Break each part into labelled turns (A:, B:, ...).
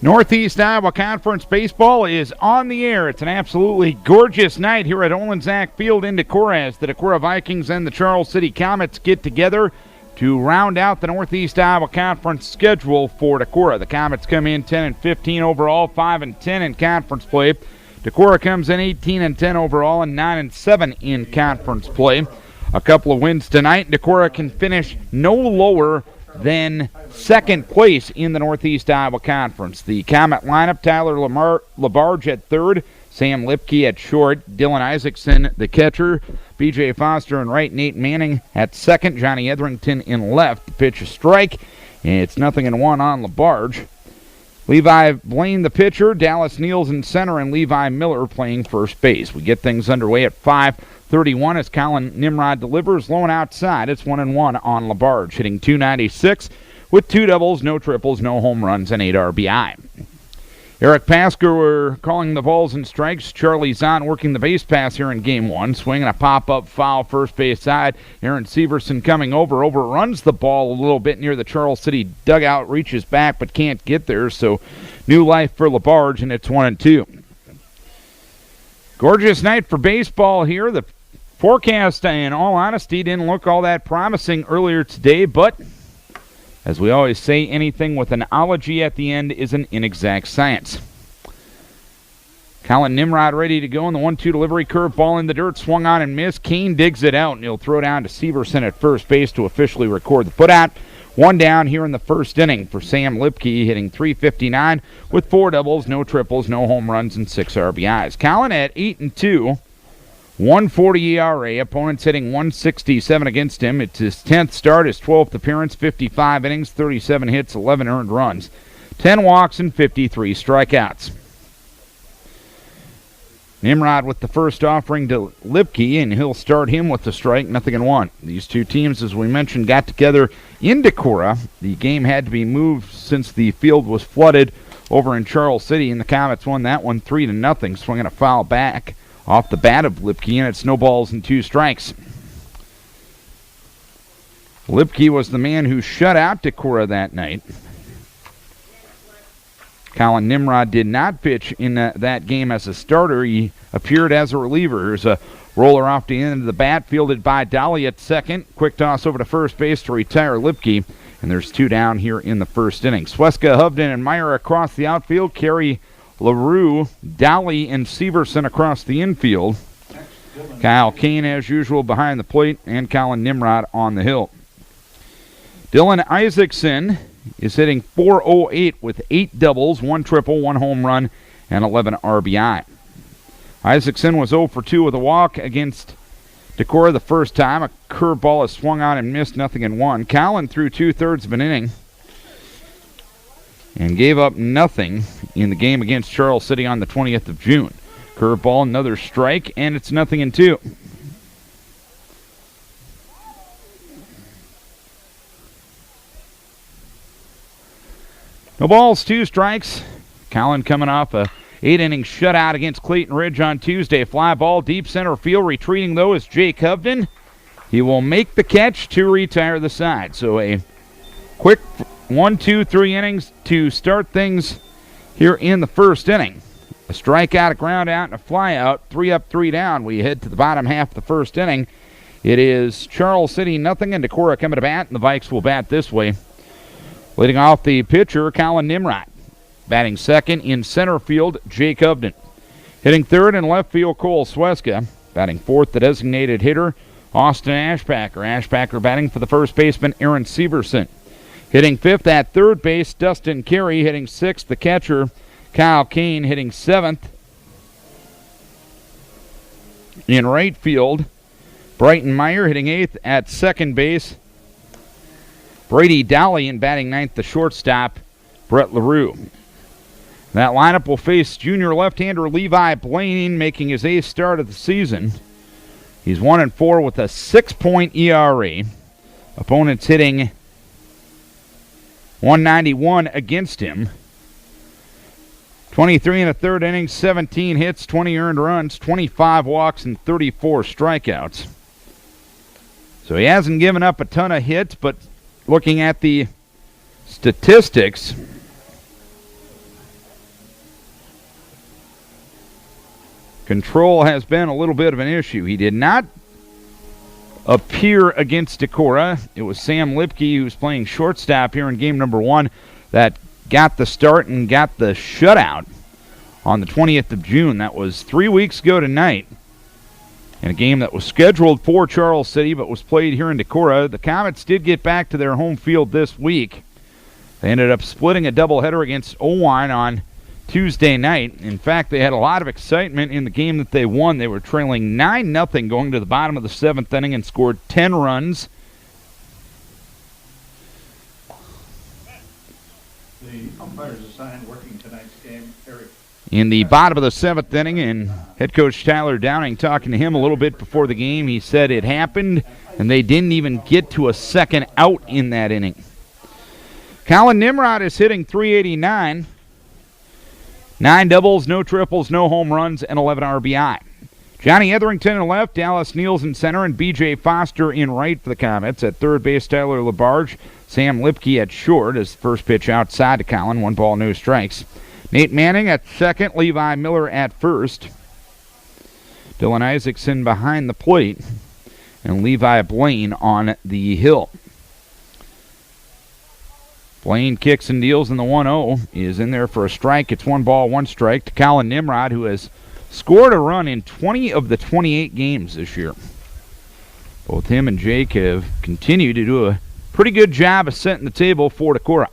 A: Northeast Iowa Conference Baseball is on the air. It's an absolutely gorgeous night here at Olenczak Field in Decorah as the Decorah Vikings and the Charles City Comets get together to round out the Northeast Iowa Conference schedule for Decorah. The Comets come in 10-15 overall, 5-10 in conference play. Decorah comes in 18-10 overall and 9-7 in conference play. A couple of wins tonight. Decorah can finish no lower than second place in the Northeast Iowa Conference. The Comet lineup: Tyler Labarge at third, Sam Lipke at short, Dylan Isaacson the catcher, B.J. Foster in right, Nate Manning at second, Johnny Etherington in left. The pitch is strike. It's 0-1 on Labarge. Levi Blaine the pitcher, Dallas Niels in center, and Levi Miller playing first base. We get things underway at 5:31 as Colin Nimrod delivers low and outside. It's 1-1 on Labarge, hitting .296 with 2 doubles, no triples, no home runs, and 8 RBI. Eric Pasker calling the balls and strikes. Charlie Zahn working the base pass here in game 1. Swinging a pop-up foul first base side. Aaron Severson coming overruns the ball a little bit near the Charles City dugout, reaches back but can't get there, so new life for Labarge, and it's 1-2. Gorgeous night for baseball here. The forecast, in all honesty, didn't look all that promising earlier today, but as we always say, anything with an ology at the end is an inexact science. Colin Nimrod ready to go in the 1-2 delivery. Curve ball in the dirt, swung on and missed. Kane digs it out, and he'll throw down to Severson at first base to officially record the putout. 1 down here in the first inning for Sam Lipke, hitting .359 with 4 doubles, no triples, no home runs, and 6 RBIs. Colin at 8-2. 1.40 ERA. Opponents hitting .167 against him. It's his 10th start, his 12th appearance, 55 innings, 37 hits, 11 earned runs, 10 walks, and 53 strikeouts. Nimrod with the first offering to Lipke, and he'll start him with the strike, 0-1. These two teams, as we mentioned, got together in Decorah. The game had to be moved since the field was flooded over in Charles City, and the Comets won that one 3-0, swinging a foul back off the bat of Lipke, and it's no balls and 2 strikes. Lipke was the man who shut out Decorah that night. Colin Nimrod did not pitch in that game as a starter. He appeared as a reliever. Here's a roller off the end of the bat, fielded by Dolly at second. Quick toss over to first base to retire Lipke, and there's 2 down here in the first inning. Sweska, Hovden, and Meyer across the outfield. Carey, LaRue, Dolly, and Severson across the infield. Kyle Kane, as usual, behind the plate, and Colin Nimrod on the hill. Dylan Isaacson is hitting .408 with 8 doubles, 1 triple, 1 home run, and 11 RBI. Isaacson was 0 for 2 with a walk against Decorah the first time. A curveball is swung on and missed, 0-1. Colin threw 2/3 of an inning and gave up nothing in the game against Charles City on the 20th of June. Curveball, another strike, and it's 0-2. No balls, 2 strikes. Colin coming off a 8-inning shutout against Clayton Ridge on Tuesday. Fly ball deep center field. Retreating, though, is Jake Hovden. He will make the catch to retire the side. So a quick 1, 2, 3 innings to start things here in the first inning. A strikeout, a ground out, and a fly out. 3 up, 3 down. We head to the bottom half of the first inning. It is Charles City 0, and Decorah coming to bat, and the Vikes will bat this way. Leading off the pitcher, Colin Nimrod. Batting second in center field, Jake Hovden. Hitting third in left field, Cole Sweska. Batting fourth, the designated hitter, Austin Ashpacker. Ashpacker batting for the first baseman, Aaron Severson. Hitting fifth at third base, Dustin Carey. Hitting sixth, the catcher, Kyle Kane. Hitting seventh in right field, Brighton Meyer. Hitting eighth at second base, Brady Dolly. And batting ninth, the shortstop, Brett LaRue. That lineup will face junior left-hander Levi Blaine, making his 8th start of the season. He's 1-4 with a 6.0 ERA. Opponents hitting .191 against him. 23 and a third innings, 17 hits, 20 earned runs, 25 walks, and 34 strikeouts. So he hasn't given up a ton of hits, but looking at the statistics, control has been a little bit of an issue. He did not appear against Decorah. It was Sam Lipke, who was playing shortstop here in game number 1, that got the start and got the shutout on the 20th of June. That was 3 weeks ago tonight, in a game that was scheduled for Charles City but was played here in Decorah. The Comets did get back to their home field this week. They ended up splitting a doubleheader against Owine on Tuesday night. In fact, they had a lot of excitement in the game that they won. They were trailing 9-0 going to the bottom of the 7th inning and scored 10 runs.
B: The umpires assigned working tonight's game, Eric.
A: In the bottom of the 7th inning, and head coach Tyler Downing talking to him a little bit before the game. He said it happened, and they didn't even get to a second out in that inning. Colin Nimrod is hitting .389. 9 doubles, no triples, no home runs, and 11 RBI. Johnny Etherington in left, Dallas Niels in center, and B.J. Foster in right for the Comets. At third base, Tyler Labarge. Sam Lipke at short as the first pitch outside to Colin. 1 ball, no strikes. Nate Manning at second, Levi Miller at first. Dylan Isaacson behind the plate, and Levi Blaine on the hill. Blaine kicks and deals in the 1-0. He is in there for a strike. It's 1 ball, 1 strike to Colin Nimrod, who has scored a run in 20 of the 28 games this year. Both him and Jake have continued to do a pretty good job of setting the table for Decorah.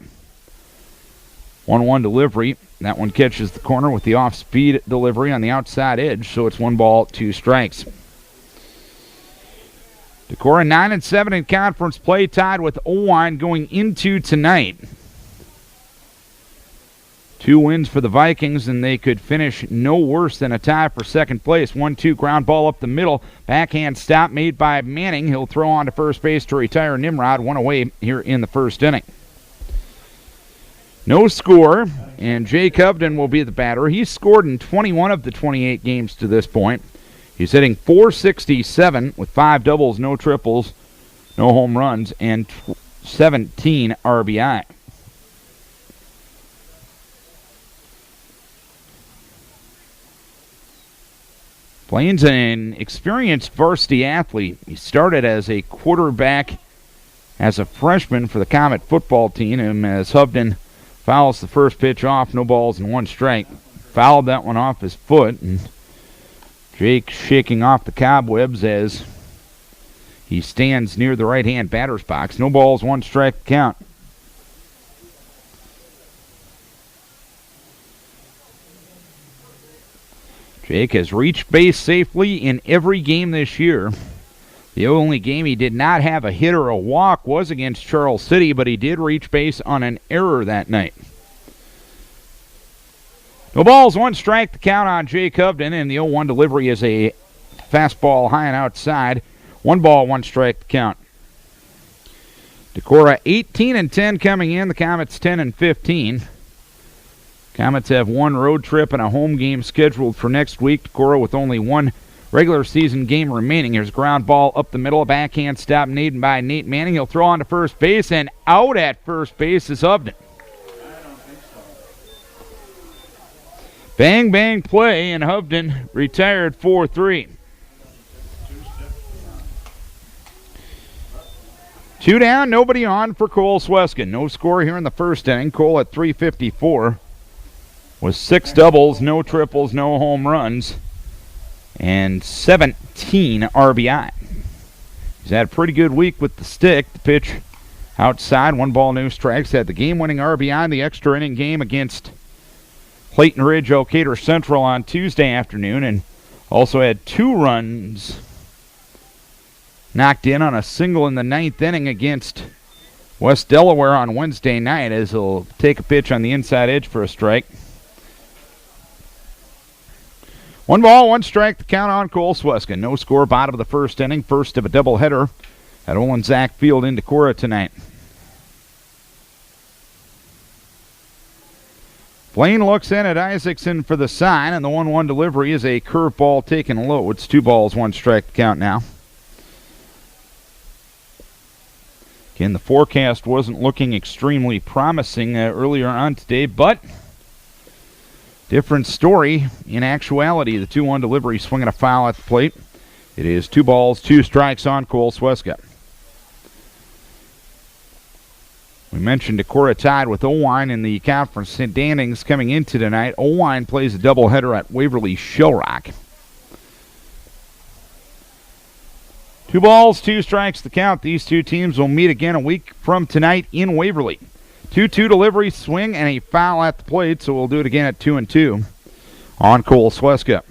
A: 1-1 delivery. That one catches the corner with the off-speed delivery on the outside edge, so it's 1 ball, 2 strikes. Decorah 9-7 in conference play, tied with Owine going into tonight. 2 wins for the Vikings, and they could finish no worse than a tie for second place. 1-2 ground ball up the middle. Backhand stop made by Manning. He'll throw on to first base to retire Nimrod. 1 away here in the first inning. No score, and Jay Covden will be the batter. He's scored in 21 of the 28 games to this point. He's hitting .467 with 5 doubles, no triples, no home runs, and 17 RBI. Blaine's an experienced varsity athlete. He started as a quarterback as a freshman for the Comet football team, and as Hovden fouls the first pitch off, no balls and 1 strike. Fouled that one off his foot, and Jake shaking off the cobwebs as he stands near the right-hand batter's box. No balls, 1 strike count. Jake has reached base safely in every game this year. The only game he did not have a hit or a walk was against Charles City, but he did reach base on an error that night. No balls, 1 strike to count on Jay Covden, and the 0-1 delivery is a fastball high and outside. 1 ball, 1 strike to count. Decorah 18-10 coming in. The Comets 10-15. Comets have 1 road trip and a home game scheduled for next week. Decorah with only 1 regular season game remaining. Here's ground ball up the middle. A backhand stop made by Nate Manning. He'll throw on to first base, and out at first base is Hovden. Bang, bang play, and Hovden retired 4-3. 2 down, nobody on for Cole Sweskin. No score here in the first inning. Cole at .354 with 6 doubles, no triples, no home runs, and 17 RBI. He's had a pretty good week with the stick. The pitch outside, 1 ball, no strikes. Had the game-winning RBI in the extra inning game against Clayton Ridge Ocator Central on Tuesday afternoon, and also had 2 runs knocked in on a single in the 9th inning against West Delaware on Wednesday night, as he'll take a pitch on the inside edge for a strike. 1 ball, 1 strike to count on Cole Sweskin. No score, bottom of the first inning, first of a doubleheader at Olin Zach Field in Decorah tonight. Blaine looks in at Isaacson for the sign, and the 1-1 delivery is a curveball taken low. It's 2 balls, 1 strike to count now. Again, the forecast wasn't looking extremely promising earlier on today, but Different story in actuality. The 2-1 delivery swinging a foul at the plate. It is 2 balls, 2 strikes on Cole Sweska. We mentioned Decorah tied with Owine in the conference standings coming into tonight. Owine plays a doubleheader at Waverly Shellrock. 2 balls, 2 strikes the count. These two teams will meet again a week from tonight in Waverly. 2-2 delivery, swing, and a foul at the plate, so we'll do it again at 2-2 on Cole Sweska.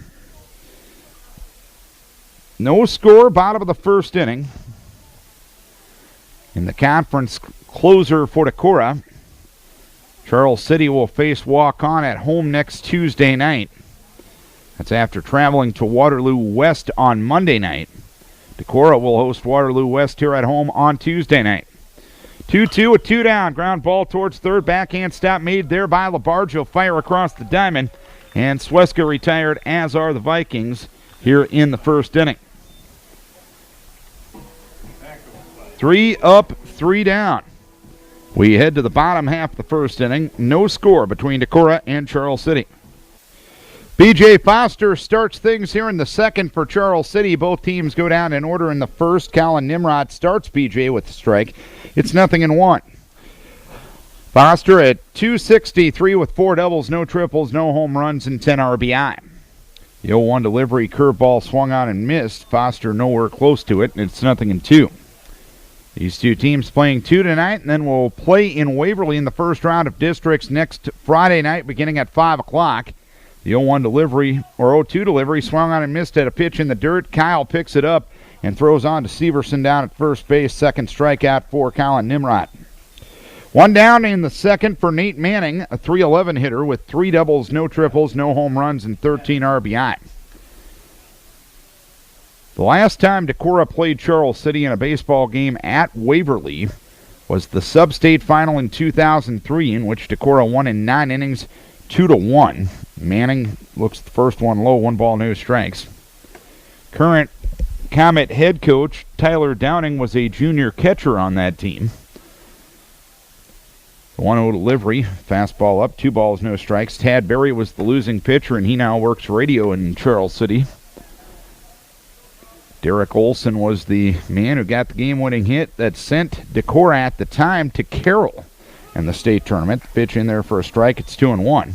A: No score, bottom of the first inning. In the conference closer for Decorah, Charles City will face Walk-On at home next Tuesday night. That's after traveling to Waterloo West on Monday night. Decorah will host Waterloo West here at home on Tuesday night. 2-2, a 2 down. Ground ball towards third. Backhand stop made there by Labarge. He'll fire across the diamond. And Sweska retired, as are the Vikings, here in the first inning. 3 up, 3 down. We head to the bottom half of the first inning. No score between Decorah and Charles City. B.J. Foster starts things here in the second for Charles City. Both teams go down in order in the first. Colin Nimrod starts B.J. with the strike. It's 0-1. Foster at .263 with 4 doubles, no triples, no home runs, and 10 RBI. The 0-1 delivery curveball swung on and missed. Foster nowhere close to it, and it's 0-2. These two teams playing 2 tonight, and then we'll play in Waverly in the first round of districts next Friday night beginning at 5 o'clock. The 0-1 delivery, or 0-2 delivery, swung on and missed at a pitch in the dirt. Kyle picks it up and throws on to Severson down at first base. Second strikeout for Colin Nimrod. 1 down in the second for Nate Manning, a .311 hitter with 3 doubles, no triples, no home runs, and 13 RBI. The last time Decorah played Charles City in a baseball game at Waverly was the sub-state final in 2003, in which Decorah won in 9 innings, 2-1. Manning looks the first one low, 1 ball, no strikes. Current Comet head coach Tyler Downing was a junior catcher on that team. The 1-0 delivery, fastball up, 2 balls, no strikes. Tad Berry was the losing pitcher, and he now works radio in Charles City. Derek Olson was the man who got the game-winning hit that sent Decorah at the time to Carroll in the state tournament. The pitch in there for a strike. It's 2-1.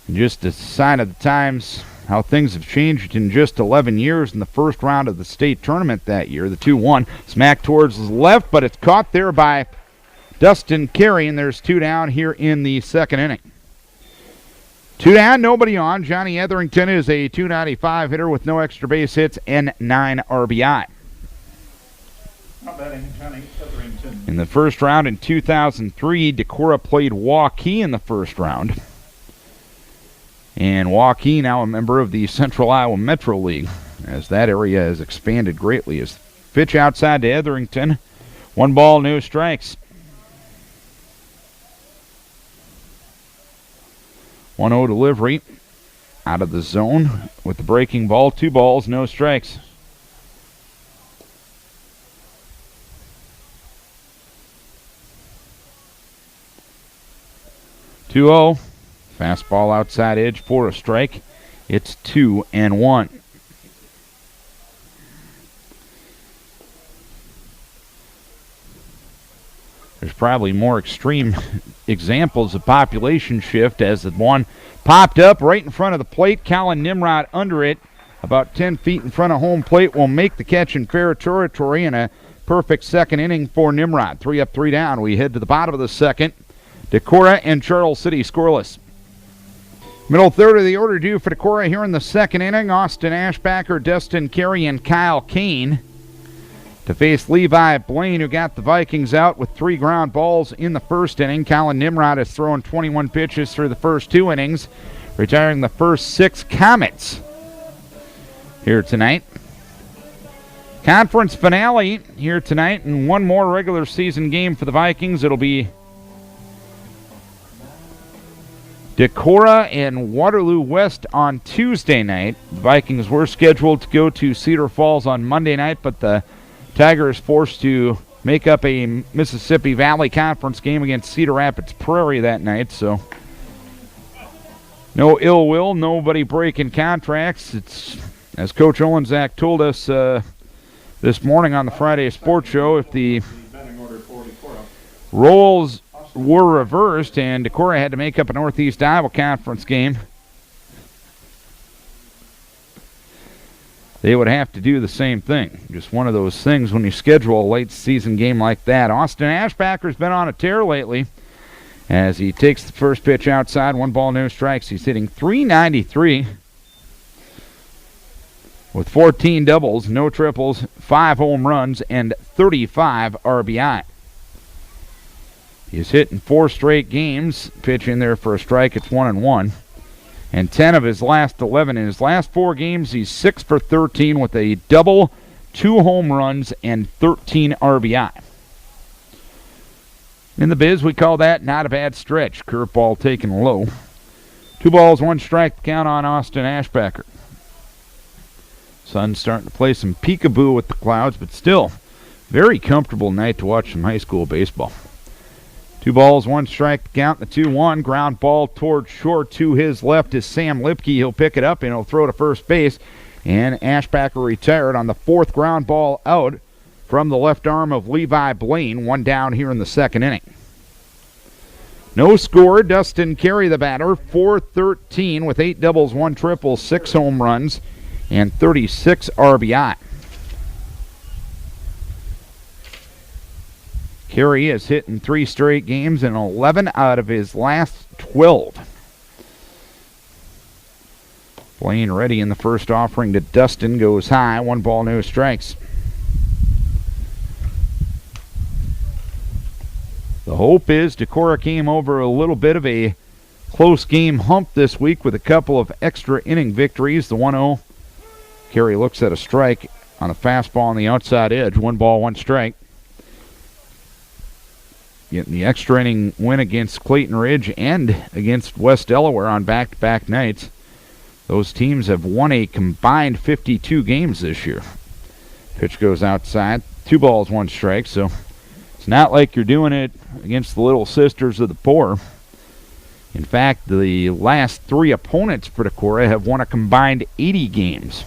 A: And just a sign of the times, how things have changed in just 11 years in the first round of the state tournament that year. The 2-1 smack towards the left, but it's caught there by Dustin Carey, and there's 2 down here in the second inning. 2 down, nobody on. Johnny Etherington is a .295 hitter with no extra base hits and 9 RBI.
B: Not batting, Johnny Etherington.
A: In the first round in 2003, Decorah played Waukee in the first round. And Waukee now a member of the Central Iowa Metro League, as that area has expanded greatly. As pitch outside to Etherington. 1 ball, no strikes. 1-0 delivery out of the zone with the breaking ball. 2 balls, no strikes. (2-0). Fastball outside edge for a strike. It's 2-1. There's probably more extreme examples of population shift, as the one popped up right in front of the plate. Colin Nimrod under it, about 10 feet in front of home plate, will make the catch in fair territory, and a perfect second inning for Nimrod. 3 up, 3 down. We head to the bottom of the second. Decorah and Charles City scoreless. Middle third of the order due for Decorah here in the second inning. Austin Ashbacker, Dustin Carey, and Kyle Kane to face Levi Blaine, who got the Vikings out with 3 ground balls in the first inning. Colin Nimrod has thrown 21 pitches through the first 2 innings, retiring the first 6 Comets here tonight. Conference finale here tonight, and 1 more regular season game for the Vikings. It'll be Decorah and Waterloo West on Tuesday night. The Vikings were scheduled to go to Cedar Falls on Monday night, but the Tigers forced to make up a Mississippi Valley Conference game against Cedar Rapids Prairie that night, so No ill will, nobody breaking contracts. It's, as Coach Olenzak told us this morning on the Friday Sports Show, if the roles were reversed and Decorah had to make up a Northeast Iowa Conference game, they would have to do the same thing. Just one of those things when you schedule a late season game like that. Austin Ashbacker's been on a tear lately as he takes the first pitch outside. 1 ball, no strikes. He's hitting .393 with 14 doubles, no triples, 5 home runs, and 35 RBI. He's hit in 4 straight games. Pitch in there for a strike. It's 1-1. And 10 of his last 11. In his last 4 games, he's 6 for 13 with a double, 2 home runs, and 13 RBI. In the biz, we call that not a bad stretch. Curveball taken low. 2 balls, 1 strike to count on Austin Ashbacker. Sun's starting to play some peekaboo with the clouds, but still, very comfortable night to watch some high school baseball. 2 balls, 1 strike to count. The 2-1 ground ball towards short. To his left is Sam Lipke. He'll pick it up and he'll throw to first base. And Ashbacker retired on the 4th ground ball out from the left arm of Levi Blaine. 1 down here in the 2nd inning. No score. Dustin Carey, the batter, 4-13 with 8 doubles, 1 triple, 6 home runs, and 36 RBI. Carey has hit in 3 straight games and 11 out of his last 12. Blaine ready in the first offering to Dustin. Goes high. 1 ball, no strikes. The hope is Decorah came over a little bit of a close game hump this week with a couple of extra inning victories. The 1-0. Carey looks at a strike on a fastball on the outside edge. 1 ball, 1 strike. Getting the extra inning win against Clayton Ridge and against West Delaware on back-to-back nights. Those teams have won a combined 52 games this year. Pitch goes outside. 2 balls, 1 strike. So it's not like you're doing it against the Little Sisters of the Poor. In fact, the last 3 opponents for Decorah have won a combined 80 games.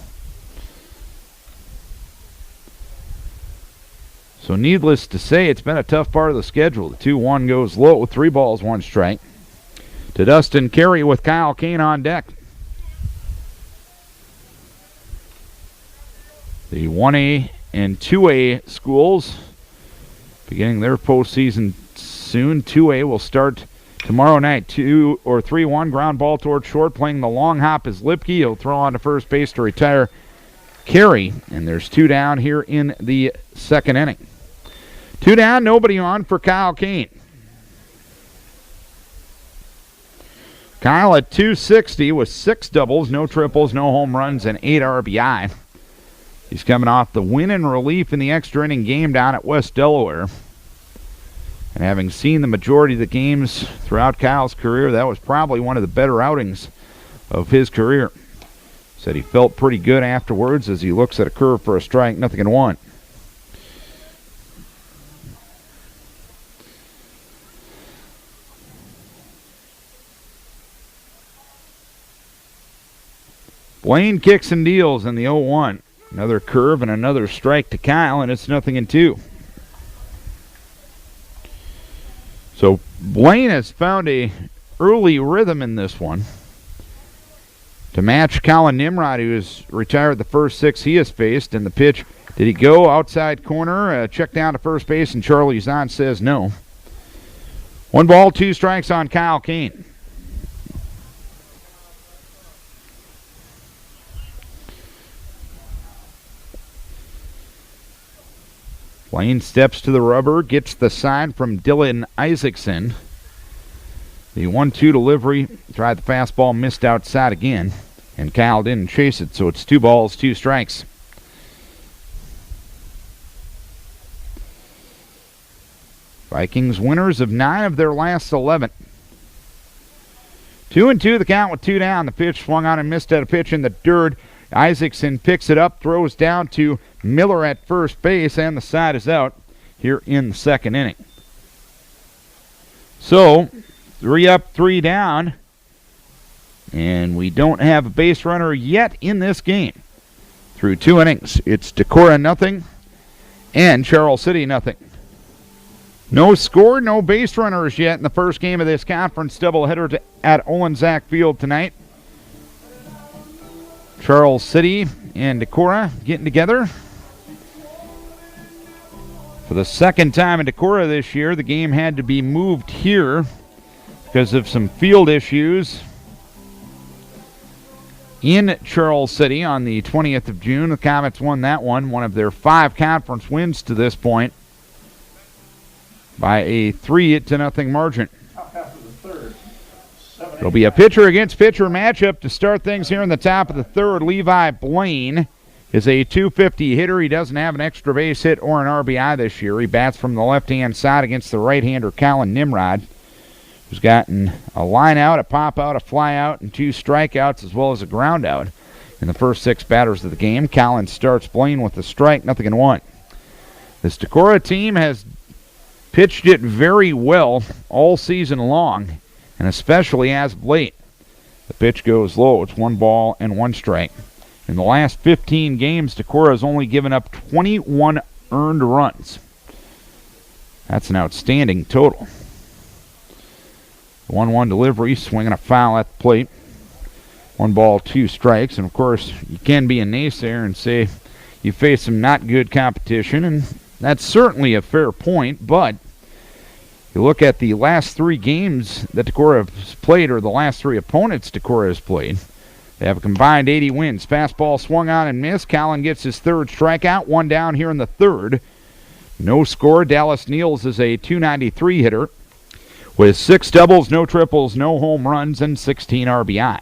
A: So needless to say, it's been a tough part of the schedule. The 2-1 goes low, 3 balls, 1 strike. To Dustin Carey with Kyle Kane on deck. The 1A and 2A schools beginning their postseason soon. 2A will start tomorrow night. 3-1 ground ball towards short. Playing the long hop is Lipke. He'll throw on to first base to retire Carey. And there's 2 down here in the 2nd inning. 2 down, nobody on for Kyle Kane. Kyle at .260 with 6 doubles, no triples, no home runs, and 8 RBI. He's coming off the win in relief in the extra inning game down at West Delaware. And having seen the majority of the games throughout Kyle's career, that was probably one of the better outings of his career. Said he felt pretty good afterwards as he looks at a curve for a strike, 0-1. Blaine kicks and deals in the 0-1. Another curve and another strike to Kyle, and it's 0-2. So Blaine has found a early rhythm in this one to match Colin Nimrod, who has retired the first 6 he has faced. And the pitch, did he go outside corner, check down to first base, and Charlie Zahn says no. 1 ball, 2 strikes on Kyle Kane. Blaine steps to the rubber, gets the sign from Dylan Isaacson. The 1-2 delivery, tried the fastball, missed outside again, and Kyle didn't chase it, so it's 2 balls, 2 strikes. Vikings winners of 9 of their last 11. 2-2 the count with 2 down. The pitch swung on and missed at a pitch in the dirt. Isaacson picks it up, throws down to Miller at first base, and the side is out here in the 2nd inning. So, 3 up, 3 down. And we don't have a base runner yet in this game. Through 2 innings, it's Decorah nothing and Charles City nothing. No score, no base runners yet in the first game of this conference doubleheader at Olensack Field tonight. Charles City and Decorah getting together. For the second time in Decorah this year, the game had to be moved here because of some field issues in Charles City on the 20th of June. The Comets won that one of their 5 conference wins to this point, by a 3-0 margin. It'll be a pitcher against pitcher matchup to start things here in the top of the third. Levi Blaine is a .250 hitter. He doesn't have an extra base hit or an RBI this year. He bats from the left-hand side against the right-hander Colin Nimrod, who's gotten a line out, a pop out, a fly out, and 2 strikeouts as well as a ground out in the first 6 batters of the game. Colin starts Blaine with a strike, 0-1. This Decorah team has pitched it very well all season long, and especially as of late. The pitch goes low. It's 1 ball and 1 strike. In the last 15 games, Decorah has only given up 21 earned runs. That's an outstanding total. 1-1 delivery, swinging a foul at the plate. 1 ball, 2 strikes. And, of course, you can be a naysayer and say you face some not good competition, and that's certainly a fair point, but you look at the last 3 games that Decorah has played, or the last 3 opponents Decorah has played. They have a combined 80 wins. Fastball swung on and missed. Colin gets his 3rd strikeout, 1 down here in the 3rd. No score. Dallas Niels is a .293 hitter with 6 doubles, no triples, no home runs, and 16 RBI.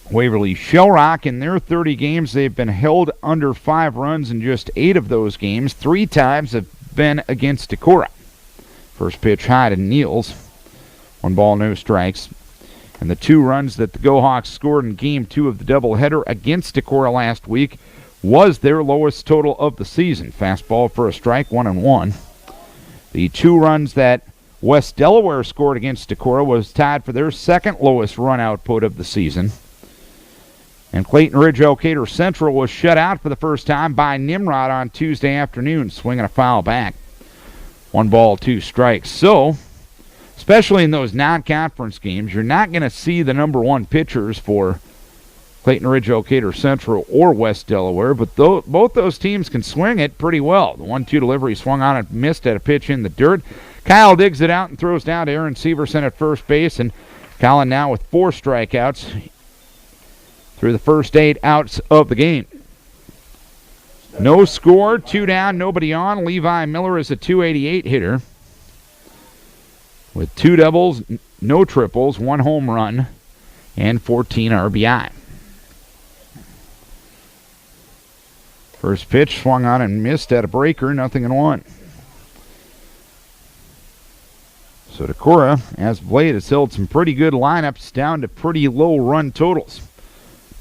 A: Waverly Shellrock, in their 30 games, they've been held under 5 runs in just 8 of those games. 3 times have been against Decorah. First pitch high to Niels. 1 ball, no strikes. And the 2 runs that the Go-Hawks scored in Game 2 of the doubleheader against Decorah last week was their lowest total of the season. Fastball for a strike, 1-1. The 2 runs that West Delaware scored against Decorah was tied for their 2nd lowest run output of the season. And Clayton Ridge Elkader Central was shut out for the first time by Nimrod on Tuesday afternoon, swinging a foul back. 1 ball, 2 strikes. So, especially in those non-conference games, you're not going to see the number 1 pitchers for Clayton Ridge Elkader Central or West Delaware, but both those teams can swing it pretty well. The 1-2 delivery swung on and missed at a pitch in the dirt. Kyle digs it out and throws down to Aaron Severson at first base, and Colin now with 4 strikeouts through the first 8 outs of the game. No score, 2 down, nobody on. Levi Miller is a .288 hitter with 2 doubles, no triples, 1 home run, and 14 RBI. First pitch swung on and missed at a breaker, 0-1. So Decorah, as of late, has held some pretty good lineups down to pretty low run totals.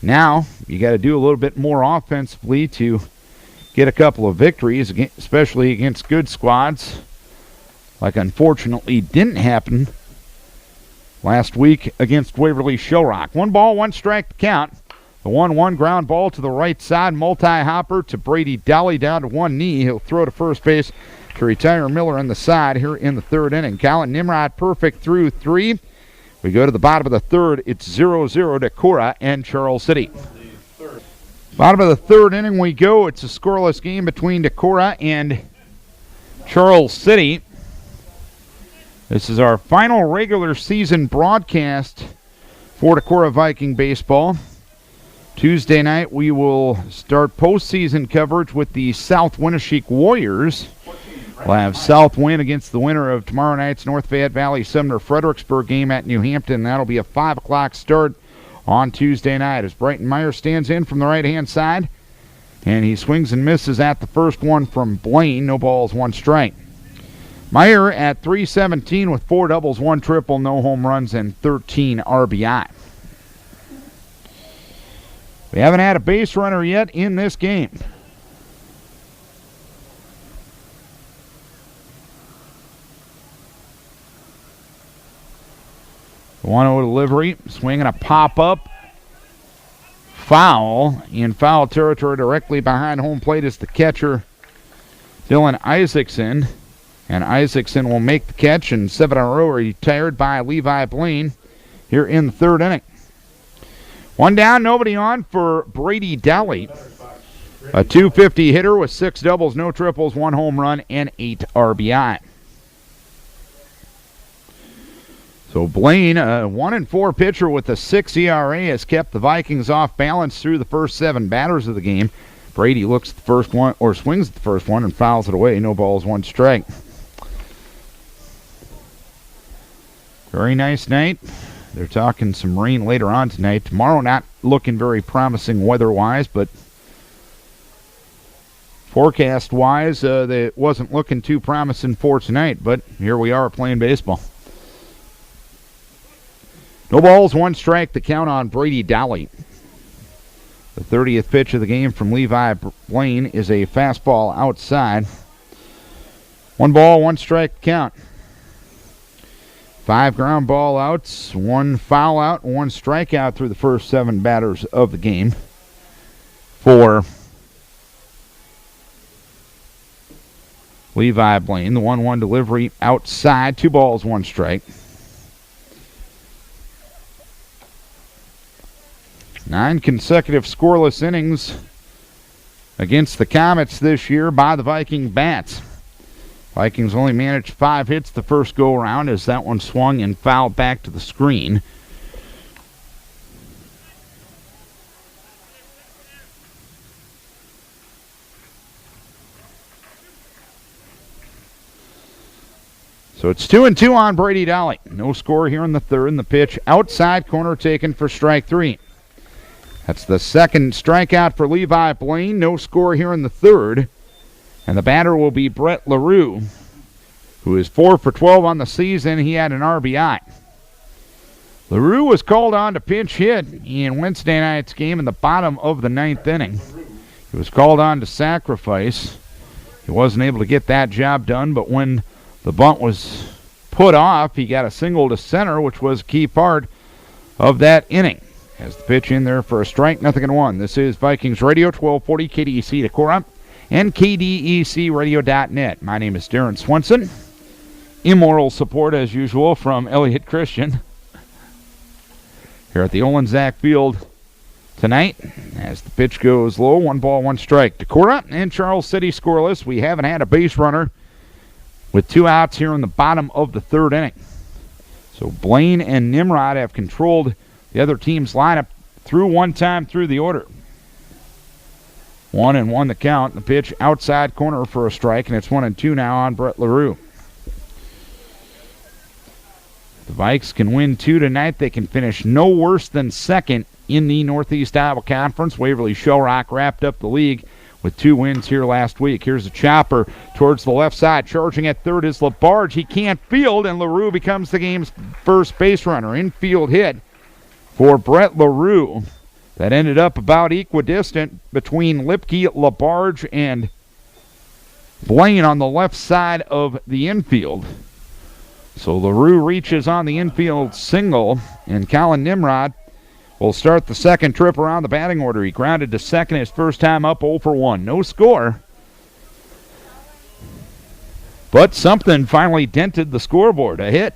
A: Now, you got to do a little bit more offensively to get a couple of victories, especially against good squads, like unfortunately didn't happen last week against Waverly Shellrock. 1 ball, 1 strike to count. The 1-1 ground ball to the right side, multi-hopper to Brady Dolly down to 1 knee. He'll throw to first base to retire Miller on the side here in the 3rd inning. Colin Nimrod perfect through 3. We go to the bottom of the 3rd. It's 0-0 Decorah and Charles City. Bottom of the 3rd inning we go. It's a scoreless game between Decorah and Charles City. This is our final regular season broadcast for Decorah Viking baseball. Tuesday night we will start postseason coverage with the South Winneshiek Warriors. We'll have Southwind against the winner of tomorrow night's North Fayette Valley Sumner Fredericksburg game at New Hampton. That'll be a 5 o'clock start on Tuesday night as Brighton Meyer stands in from the right-hand side. And he swings and misses at the first one from Blaine. No balls, 1 strike. Meyer at .317 with 4 doubles, 1 triple, no home runs, and 13 RBI. We haven't had a base runner yet in this game. 1-0 delivery, swinging a pop-up. Foul in foul territory directly behind home plate is the catcher, Dylan Isaacson. And Isaacson will make the catch, and 7 in a row retired by Levi Blaine here in the third inning. 1 down, nobody on for Brady Daly. A .250 hitter with 6 doubles, no triples, 1 home run, and 8 RBI. So Blaine, a 1-4 pitcher with a 6 ERA, has kept the Vikings off balance through the first 7 batters of the game. Brady looks at the first one, or swings at the first one and fouls it away. No balls, 1 strike. Very nice night. They're talking some rain later on tonight. Tomorrow not looking very promising weather-wise, but forecast-wise, it wasn't looking too promising for tonight, but here we are playing baseball. No balls, 1 strike, the count on Brady Daly. The 30th pitch of the game from Levi Blaine is a fastball outside. 1 ball, 1 strike count. 5 ground ball outs, 1 foul out, 1 strikeout through the first 7 batters of the game for Levi Blaine. The 1-1 delivery outside, 2 balls, 1 strike. 9 consecutive scoreless innings against the Comets this year by the Viking bats. Vikings only managed 5 hits the first go-around as that one swung and fouled back to the screen. So it's 2-2 on Brady Daly. No score here in the third, and the pitch outside corner taken for strike 3. That's the second strikeout for Levi Blaine. No score here in the third. And the batter will be Brett LaRue, who is 4 for 12 on the season. He had an RBI. LaRue was called on to pinch hit in Wednesday night's game in the bottom of the 9th inning. He was called on to sacrifice. He wasn't able to get that job done, but when the bunt was put off, he got a single to center, which was a key part of that inning. Has the pitch in there for a strike, 0-1. This is Vikings Radio, 1240 KDEC Decorah and KDECradio.net. My name is Darren Swenson. Immoral support, as usual, from Elliott Christian here at the Olin-Zak Field tonight as the pitch goes low. 1 ball, 1 strike. Decorah and Charles City scoreless. We haven't had a base runner with 2 outs here in the bottom of the third inning. So Blaine and Nimrod have controlled the other team's lineup through 1 time through the order. 1-1 the count. The pitch outside corner for a strike, and it's 1-2 now on Brett LaRue. The Vikes can win 2 tonight. They can finish no worse than second in the Northeast Iowa Conference. Waverly Shellrock wrapped up the league with 2 wins here last week. Here's a chopper towards the left side. Charging at third is Labarge. He can't field, and LaRue becomes the game's first base runner. Infield hit for Brett LaRue that ended up about equidistant between Lipke, Labarge, and Blaine on the left side of the infield. So LaRue reaches on the infield single, and Colin Nimrod will start the second trip around the batting order. He grounded to second his first time up, 0 for 1. No score, but something finally dented the scoreboard. A hit.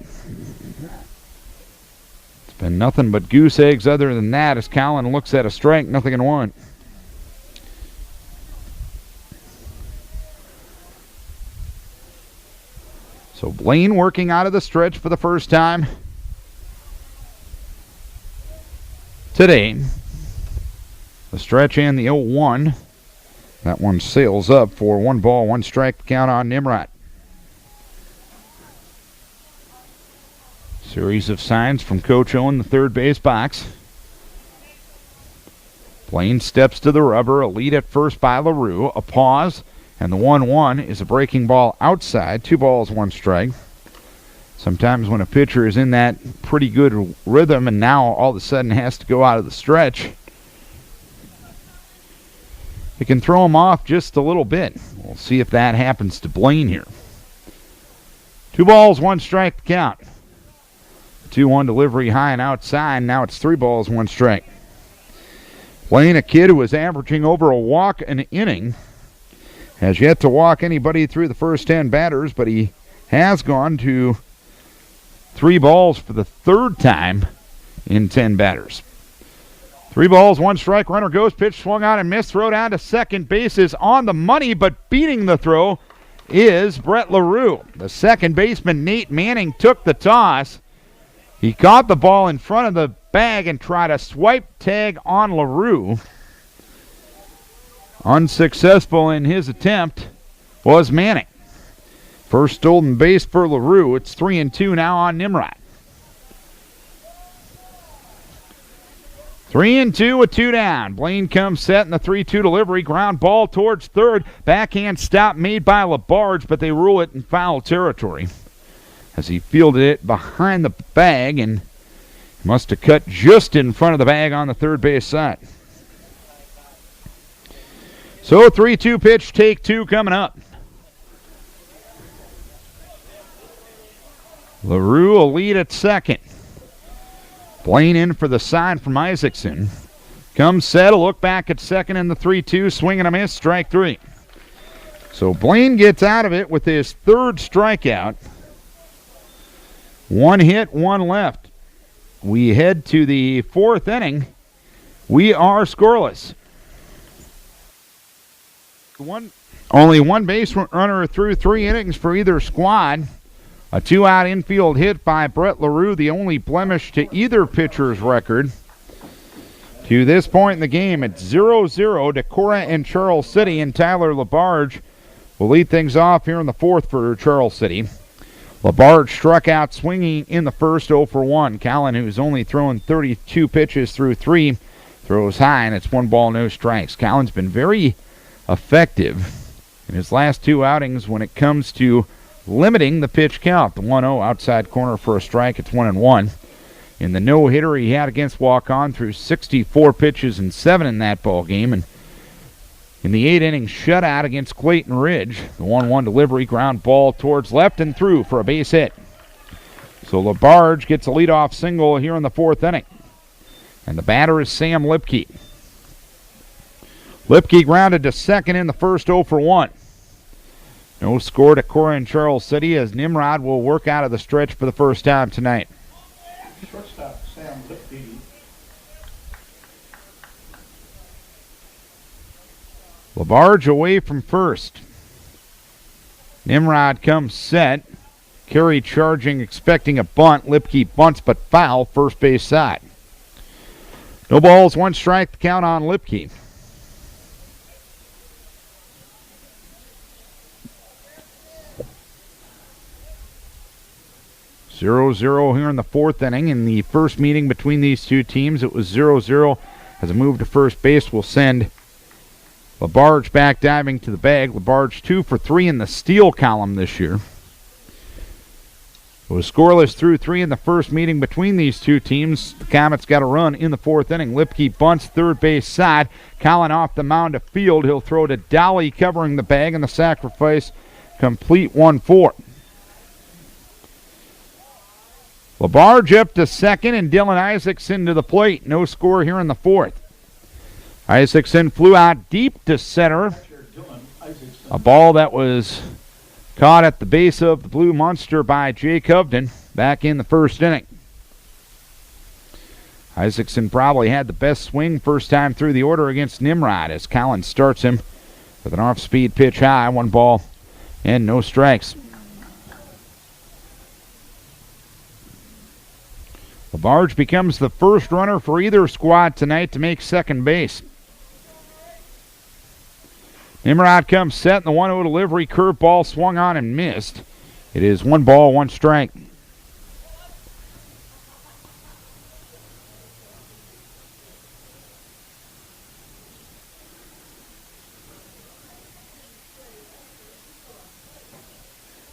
A: Been nothing but goose eggs other than that as Colin looks at a strike, 0-1. So Blaine working out of the stretch for the first time today. The stretch and the 0-1. That one sails up for 1 ball, 1 strike count on Nimrod. Series of signs from Coach Owen, the third base box. Blaine steps to the rubber, a lead at first by LaRue, a pause, and the 1-1 is a breaking ball outside. 2 balls, 1 strike. Sometimes when a pitcher is in that pretty good rhythm and now all of a sudden has to go out of the stretch, it can throw him off just a little bit. We'll see if that happens to Blaine here. 2 balls, 1 strike to count. 2-1 delivery high and outside. Now it's 3 balls, 1 strike. Blaine, a kid who was averaging over a walk an inning, has yet to walk anybody through the first 10 batters, but he has gone to 3 balls for the 3rd time in 10 batters. 3 balls, 1 strike. Runner goes. Pitch swung on and missed. Throw down to second base is on the money, but beating the throw is Brett LaRue. The second baseman, Nate Manning, took the toss. He caught the ball in front of the bag and tried a swipe tag on LaRue. Unsuccessful in his attempt was Manning. First stolen base for LaRue. It's 3-2 now on Nimrod. 3-2 with 2 down. Blaine comes set in the 3-2 delivery. Ground ball towards third. Backhand stop made by LaBarge, but they rule it in foul territory as he fielded it behind the bag and must have cut just in front of the bag on the third base side. So 3-2 pitch, take 2 coming up. LaRue will lead at second. Blaine in for the side from Isaacson. Comes set, a look back at second in the 3-2, swing and a miss, strike 3. So Blaine gets out of it with his 3rd strikeout. 1 hit, 1 left. We head to the 4th inning. We are scoreless. Only 1 base runner through 3 innings for either squad. A 2-out infield hit by Brett LaRue, the only blemish to either pitcher's record. To this point in the game, it's 0-0, Decorah and Charles City, and Tyler LaBarge will lead things off here in the 4th for Charles City. LaBarge struck out swinging in the first, 0 for 1. Callan, who's only thrown 32 pitches through 3, throws high, and it's 1 ball, no strikes. Callan's been very effective in his last 2 outings when it comes to limiting the pitch count. The 1-0 outside corner for a strike. It's 1-1. In the no-hitter he had against Walk-On, threw 64 pitches and 7 in that ball game. And in the 8-inning shutout against Clayton Ridge, the 1-1 delivery, ground ball towards left and through for a base hit. So LaBarge gets a leadoff single here in the 4th inning. And the batter is Sam Lipke. Lipke grounded to second in the first, 0 for 1. No score to Decorah and Charles City as Nimrod will work out of the stretch for the first time tonight.
B: Shortstop Sam Lipke.
A: LaBarge away from first. Nimrod comes set. Carey charging, expecting a bunt. Lipke bunts but foul, first base side. No balls, 1 strike, the count on Lipke. 0-0 here in the 4th inning. In the first meeting between these two teams, it was 0-0 as a move to first base will send LaBarge back diving to the bag. LaBarge 2 for 3 in the steal column this year. It was scoreless through 3 in the first meeting between these two teams. The Comets got a run in the 4th inning. Lipke bunts third base side. Collin off the mound to field. He'll throw to Dolly covering the bag, and the sacrifice complete 1-4. LaBarge up to second and Dylan Isaacson to the plate. No score here in the 4th. Isaacson flew out deep to center. A ball that was caught at the base of the Blue Monster by Jake Hovden back in the 1st inning. Isaacson probably had the best swing first time through the order against Nimrod as Collins starts him with an off-speed pitch high. 1 ball and no strikes. LaBarge becomes the first runner for either squad tonight to make second base. Nimrod comes set in the 1-0 delivery. Curveball swung on and missed. It is 1 ball, 1 strike.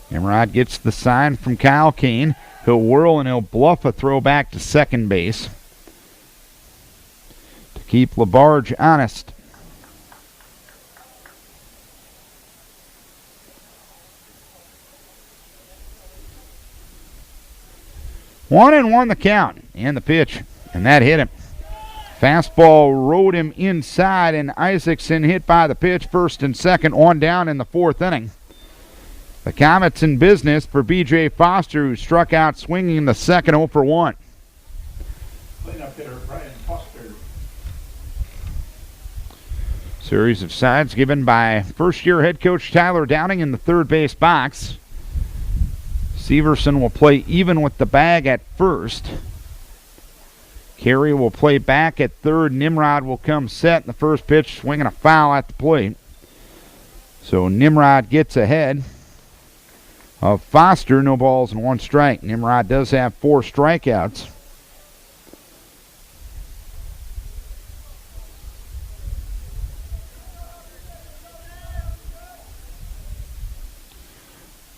A: Nimrod gets the sign from Kyle Kane. He'll whirl and he'll bluff a throw back to second base to keep LaBarge honest. 1-1 the count, and the pitch, and that hit him. Fastball rode him inside, and Isaacson hit by the pitch, first and second, one down in the fourth inning. The Comets in business for B.J. Foster, who struck out swinging in the second, 0 for 1.
B: Cleanup hitter Brian Foster.
A: Series of signs given by first-year head coach Tyler Downing in the third base box. Severson will play even with the bag at first. Carey will play back at third. Nimrod will come set in the first pitch, swinging a foul at the plate. So Nimrod gets ahead of Foster. No balls and one strike. Nimrod does have 4 strikeouts.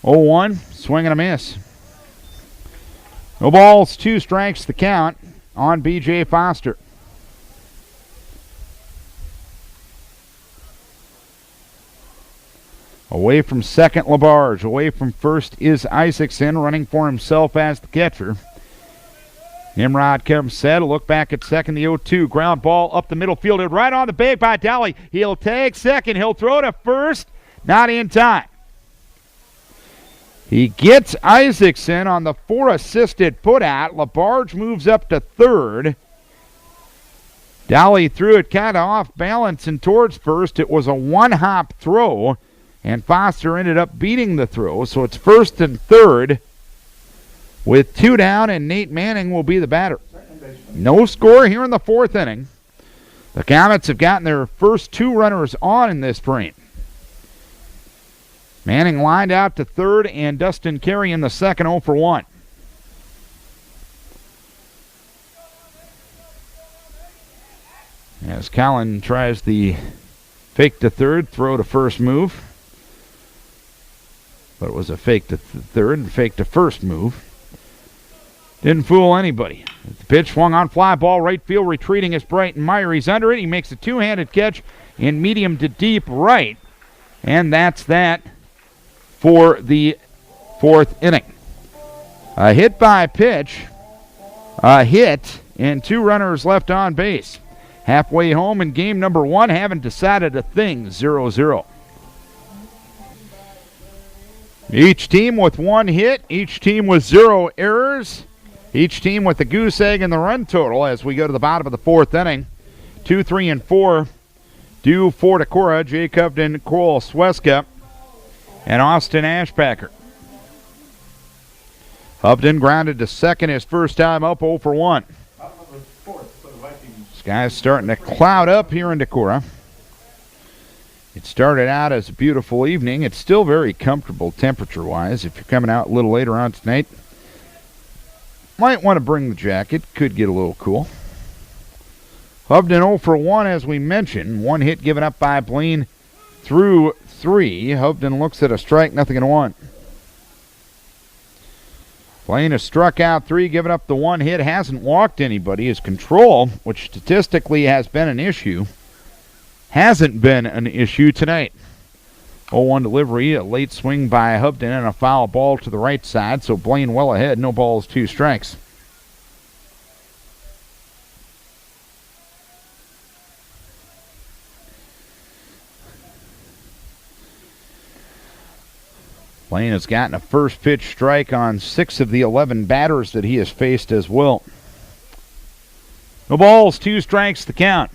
A: Oh, 1, swing and a miss. No balls, 2 strikes the count on B.J. Foster. Away from second, Labarge. Away from first is Isaacson, running for himself as the catcher. Nimrod comes set. A look back at second, the 0-2. Ground ball up the middle field. Right on the bag by Dowley. He'll tag second. He'll throw to first. Not in time. He gets Isaacson on the 4-assisted put-out. Labarge moves up to third. Dowley threw it kind of off balance and towards first. It was a one-hop throw, and Foster ended up beating the throw. So it's first and third with 2 down, and Nate Manning will be the batter. No score here in the fourth inning. The Comets have gotten their first 2 runners on in this frame. Manning lined out to third, and Dustin Carey in the second, 0 for 1. As Collin tries the fake to third, throw to first move. But it was a fake to third and fake to first move. Didn't fool anybody. The pitch swung on fly ball, right field retreating is Brighton Meyer. He's under it. He makes a 2-handed catch in medium to deep right. And that's that for the fourth inning. A hit by pitch, a hit, and 2 runners left on base. Halfway home in game number 1, haven't decided a thing, 0-0. Each team with 1 hit, each team with 0 errors, each team with the goose egg in the run total as we go to the bottom of the fourth inning. 2, 3, and 4 due for Decorah, Jay Covden, Cole Sweska, and Austin Ashpacker. Hubden grounded to second his first time up, 0 for 1. Sky's starting to cloud up here in Decorah. It started out as a beautiful evening. It's still very comfortable temperature-wise. If you're coming out a little later on tonight, might want to bring the jacket. Could get a little cool. Hubden 0 for 1, as we mentioned. 1 hit given up by Blaine through 3. Hubden looks at a strike, 0-1. Blaine has struck out 3, given up the 1 hit, hasn't walked anybody. His control, which statistically has been an issue, hasn't been an issue tonight. 0-1 delivery, a late swing by Hubden and a foul ball to the right side, so Blaine well ahead, no balls, 2 strikes. Blaine has gotten a first pitch strike on 6 of the 11 batters that he has faced as well. No balls, 2 strikes, the count.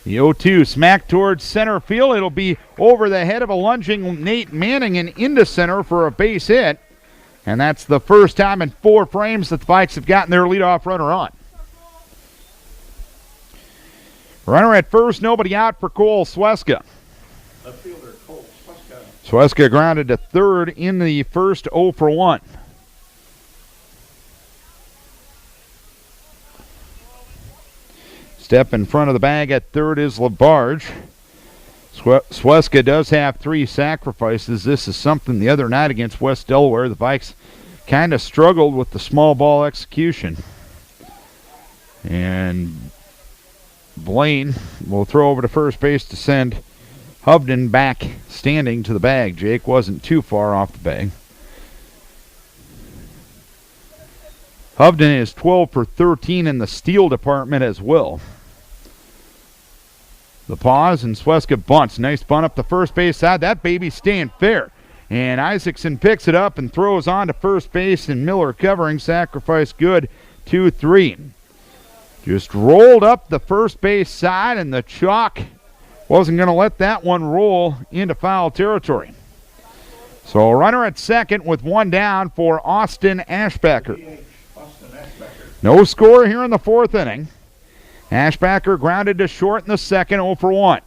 A: The 0-2 smack towards center field. It'll be over the head of a lunging Nate Manning and into center for a base hit. And that's the first time in 4 frames that the Vikes have gotten their leadoff runner on. Runner at first, nobody out for Cole Sweska.
B: Left fielder Cole Sweska.
A: Sweska grounded to third in the first, 0 for 1. Step in front of the bag at third is Labarge. Sweska does have 3 sacrifices. This is something the other night against West Delaware. The Vikes kind of struggled with the small ball execution. And Blaine will throw over to first base to send Hovden back standing to the bag. Jake wasn't too far off the bag. Hovden is 12 for 13 in the steal department as well. The pause, and Sweska bunts. Nice bunt up the first base side. That baby's staying fair. And Isaacson picks it up and throws on to first base, and Miller covering. Sacrifice good. 2-3. Just rolled up the first base side, and the chalk wasn't going to let that one roll into foul territory. So a runner at second with one down for Austin Ashbacker. No score here in the fourth inning. Ashbacker grounded to short in the second, 0 for 1.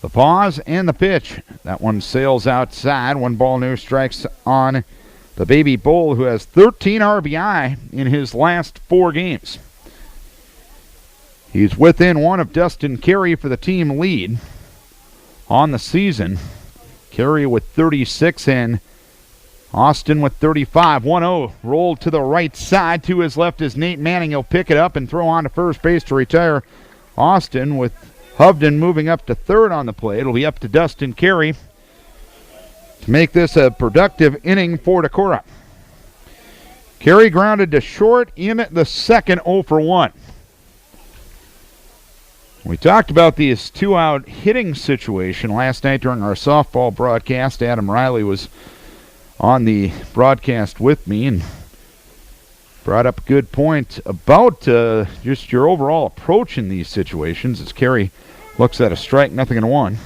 A: The pause and the pitch. That one sails outside. 1 ball, no strikes on the baby bull, who has 13 RBI in his last 4 games. He's within 1 of Dustin Carey for the team lead on the season. Carey with 36 and Austin with 35. 1-0 rolled to the right side. To his left is Nate Manning. He'll pick it up and throw on to first base to retire Austin, with Hovden moving up to third on the play. It'll be up to Dustin Carey to make this a productive inning for Decorah. Carey grounded to short in the second, 0 for 1. We talked about this 2-out hitting situation last night during our softball broadcast. Adam Riley was on the broadcast with me and brought up a good point about just your overall approach in these situations, as Carey looks at a strike, nothing in 1.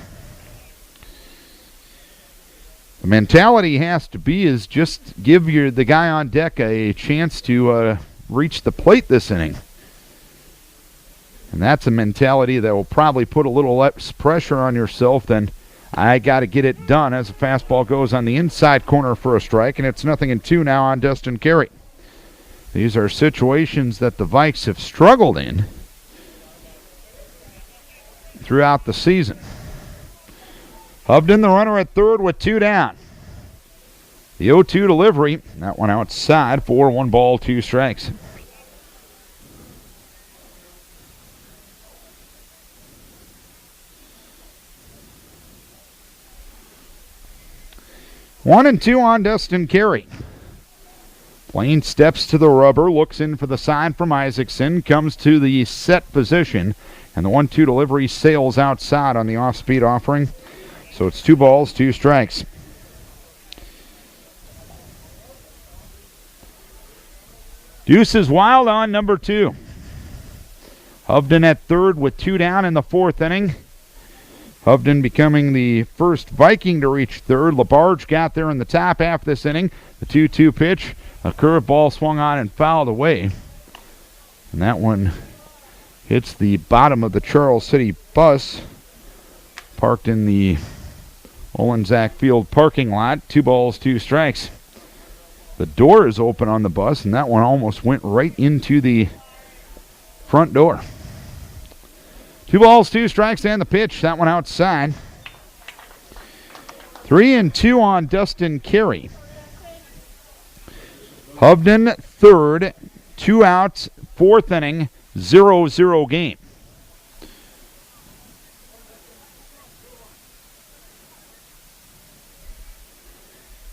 A: The mentality has to be is just give the guy on deck a chance to reach the plate this inning. And that's a mentality that will probably put a little less pressure on yourself than I got to get it done, as the fastball goes on the inside corner for a strike, and it's nothing in 2 now on Dustin Carey. These are situations that the Vikes have struggled in throughout the season. Hovden, the runner at third with 2 down. The 0-2 delivery, that one outside for 1 ball, 2 strikes. One and 2 on Dustin Carey. Blaine steps to the rubber, looks in for the sign from Isaacson, comes to the set position, and the 1-2 delivery sails outside on the off-speed offering. So it's 2 balls, 2 strikes. Deuce is wild on number 2. Hovden at third with 2 down in the fourth inning. Hovden becoming the first Viking to reach third. LaBarge got there in the top half of this inning. The 2-2 pitch, a curveball swung on and fouled away. And that one hits the bottom of the Charles City bus parked in the Olenzak Field parking lot. 2 balls, 2 strikes. The door is open on the bus, and that one almost went right into the front door. 2 balls, 2 strikes, and the pitch. That one outside. 3-2 on Dustin Carey. Hovden third, 2 outs, 4th inning, 0-0 game.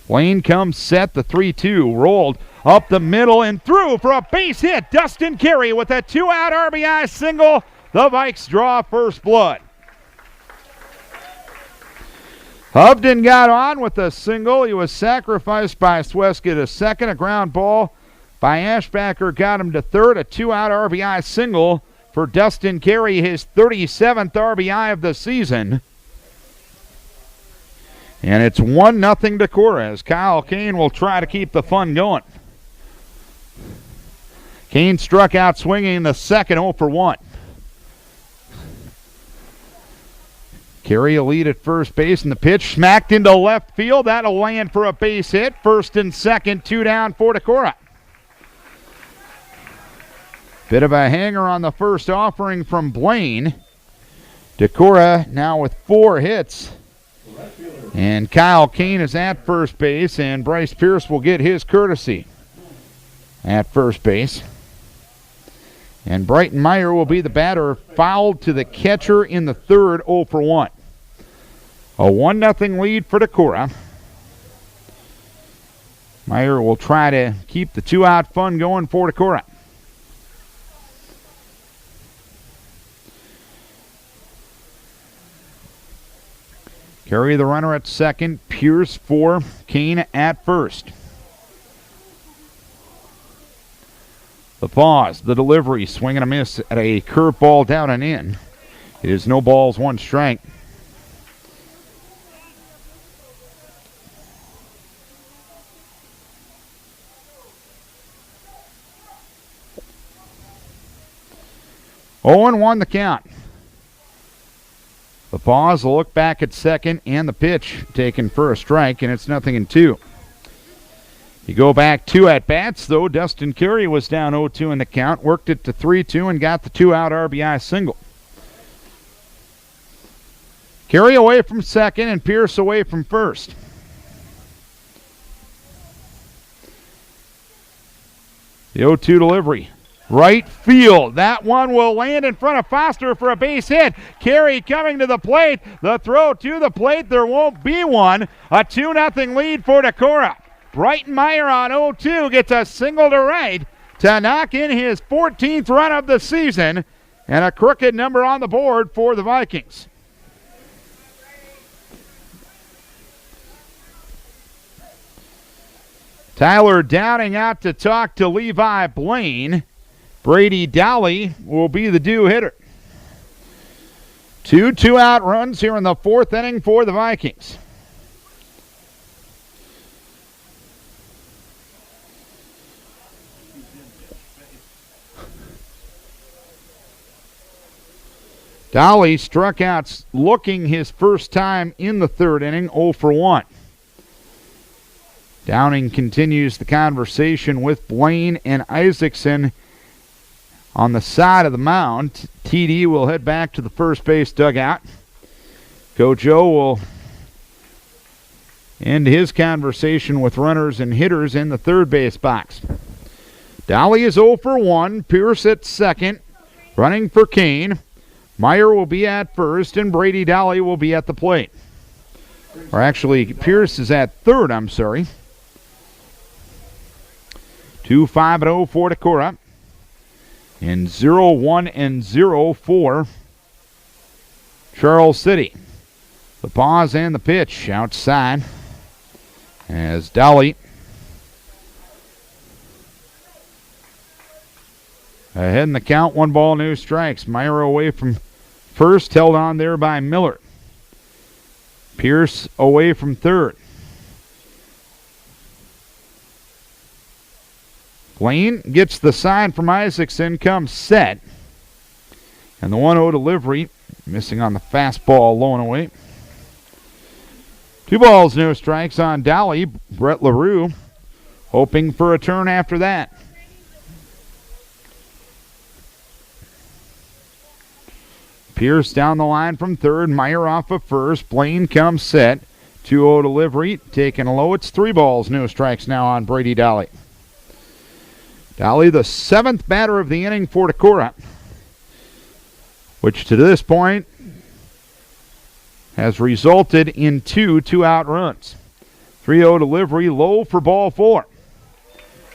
A: Blaine comes set, the 3-2 rolled up the middle and through for a base hit. Dustin Carey with a 2-out RBI single. The Vikes draw first blood. Hovden got on with a single. He was sacrificed by Sweska to second. A ground ball by Ashbacker got him to third. A 2-out RBI single for Dustin Carey, his 37th RBI of the season. And it's 1-0 Decorah as Kyle Kane will try to keep the fun going. Kane struck out swinging in the second, 0 for 1. Carey a lead at first base, and the pitch smacked into left field. That'll land for a base hit. First and second, 2 down for Decorah. Bit of a hanger on the first offering from Blaine. Decorah now with 4 hits And Kyle Kane is at first base, and Bryce Pierce will get his courtesy at first base. And Brighton Meyer will be the batter, fouled to the catcher in the third, 0 for 1. A 1-0 lead for Decorah. Meyer will try to keep the two-out fun going for Decorah. Carey the runner at second, Pierce for Kane at first. The pause, the delivery, swing and a miss at a curveball down and in. It is no balls, one strike. Oh and 1 the count. The pause, the look back at second, and the pitch taken for a strike, and it's 0-2. You go back 2 at-bats, though. Dustin Carey was down 0-2 in the count, worked it to 3-2, and got the 2-out RBI single. Carey away from second, and Pierce away from first. The 0-2 delivery. Right field. That one will land in front of Foster for a base hit. Carey coming to the plate. The throw to the plate. There won't be one. A 2-0 lead for Decorah. Brighton Meyer on 0-2 gets a single to right to knock in his 14th run of the season, and a crooked number on the board for the Vikings. Tyler Downing out to talk to Levi Blaine. Brady Dowley will be the due hitter. 2 2-out runs here in the fourth inning for the Vikings. Dowley struck out looking his first time in the third inning, 0 for 1. Downing continues the conversation with Blaine and Isaacson on the side of the mound. TD will head back to the first base dugout. Coach O will end his conversation with runners and hitters in the third base box. Dowley is 0 for 1. Pierce at second. Running for Kane. Meyer will be at first, and Brady Dowley will be at the plate. Or actually, Pierce is at third, I'm sorry. 2-5-0 for Decorah. And 0-1-0 for Charles City. The pause and the pitch outside as Dowley ahead in the count, 1 ball, no strikes. Meyer away from first, held on there by Miller. Pierce away from third. Blaine gets the sign from Isaacson, comes set. And the 1-0 delivery, missing on the fastball, low and away. 2 balls, no strikes on Dowley. Brett LaRue hoping for a turn after that. Pierce down the line from third. Meyer off of first. Blaine comes set. 2-0 delivery, taken low. It's 3 balls, no strikes now on Brady Dowley. Dowley, the 7th batter of the inning for Decorah, which to this point has resulted in 2 2-out runs. 3-0 delivery, low for ball 4.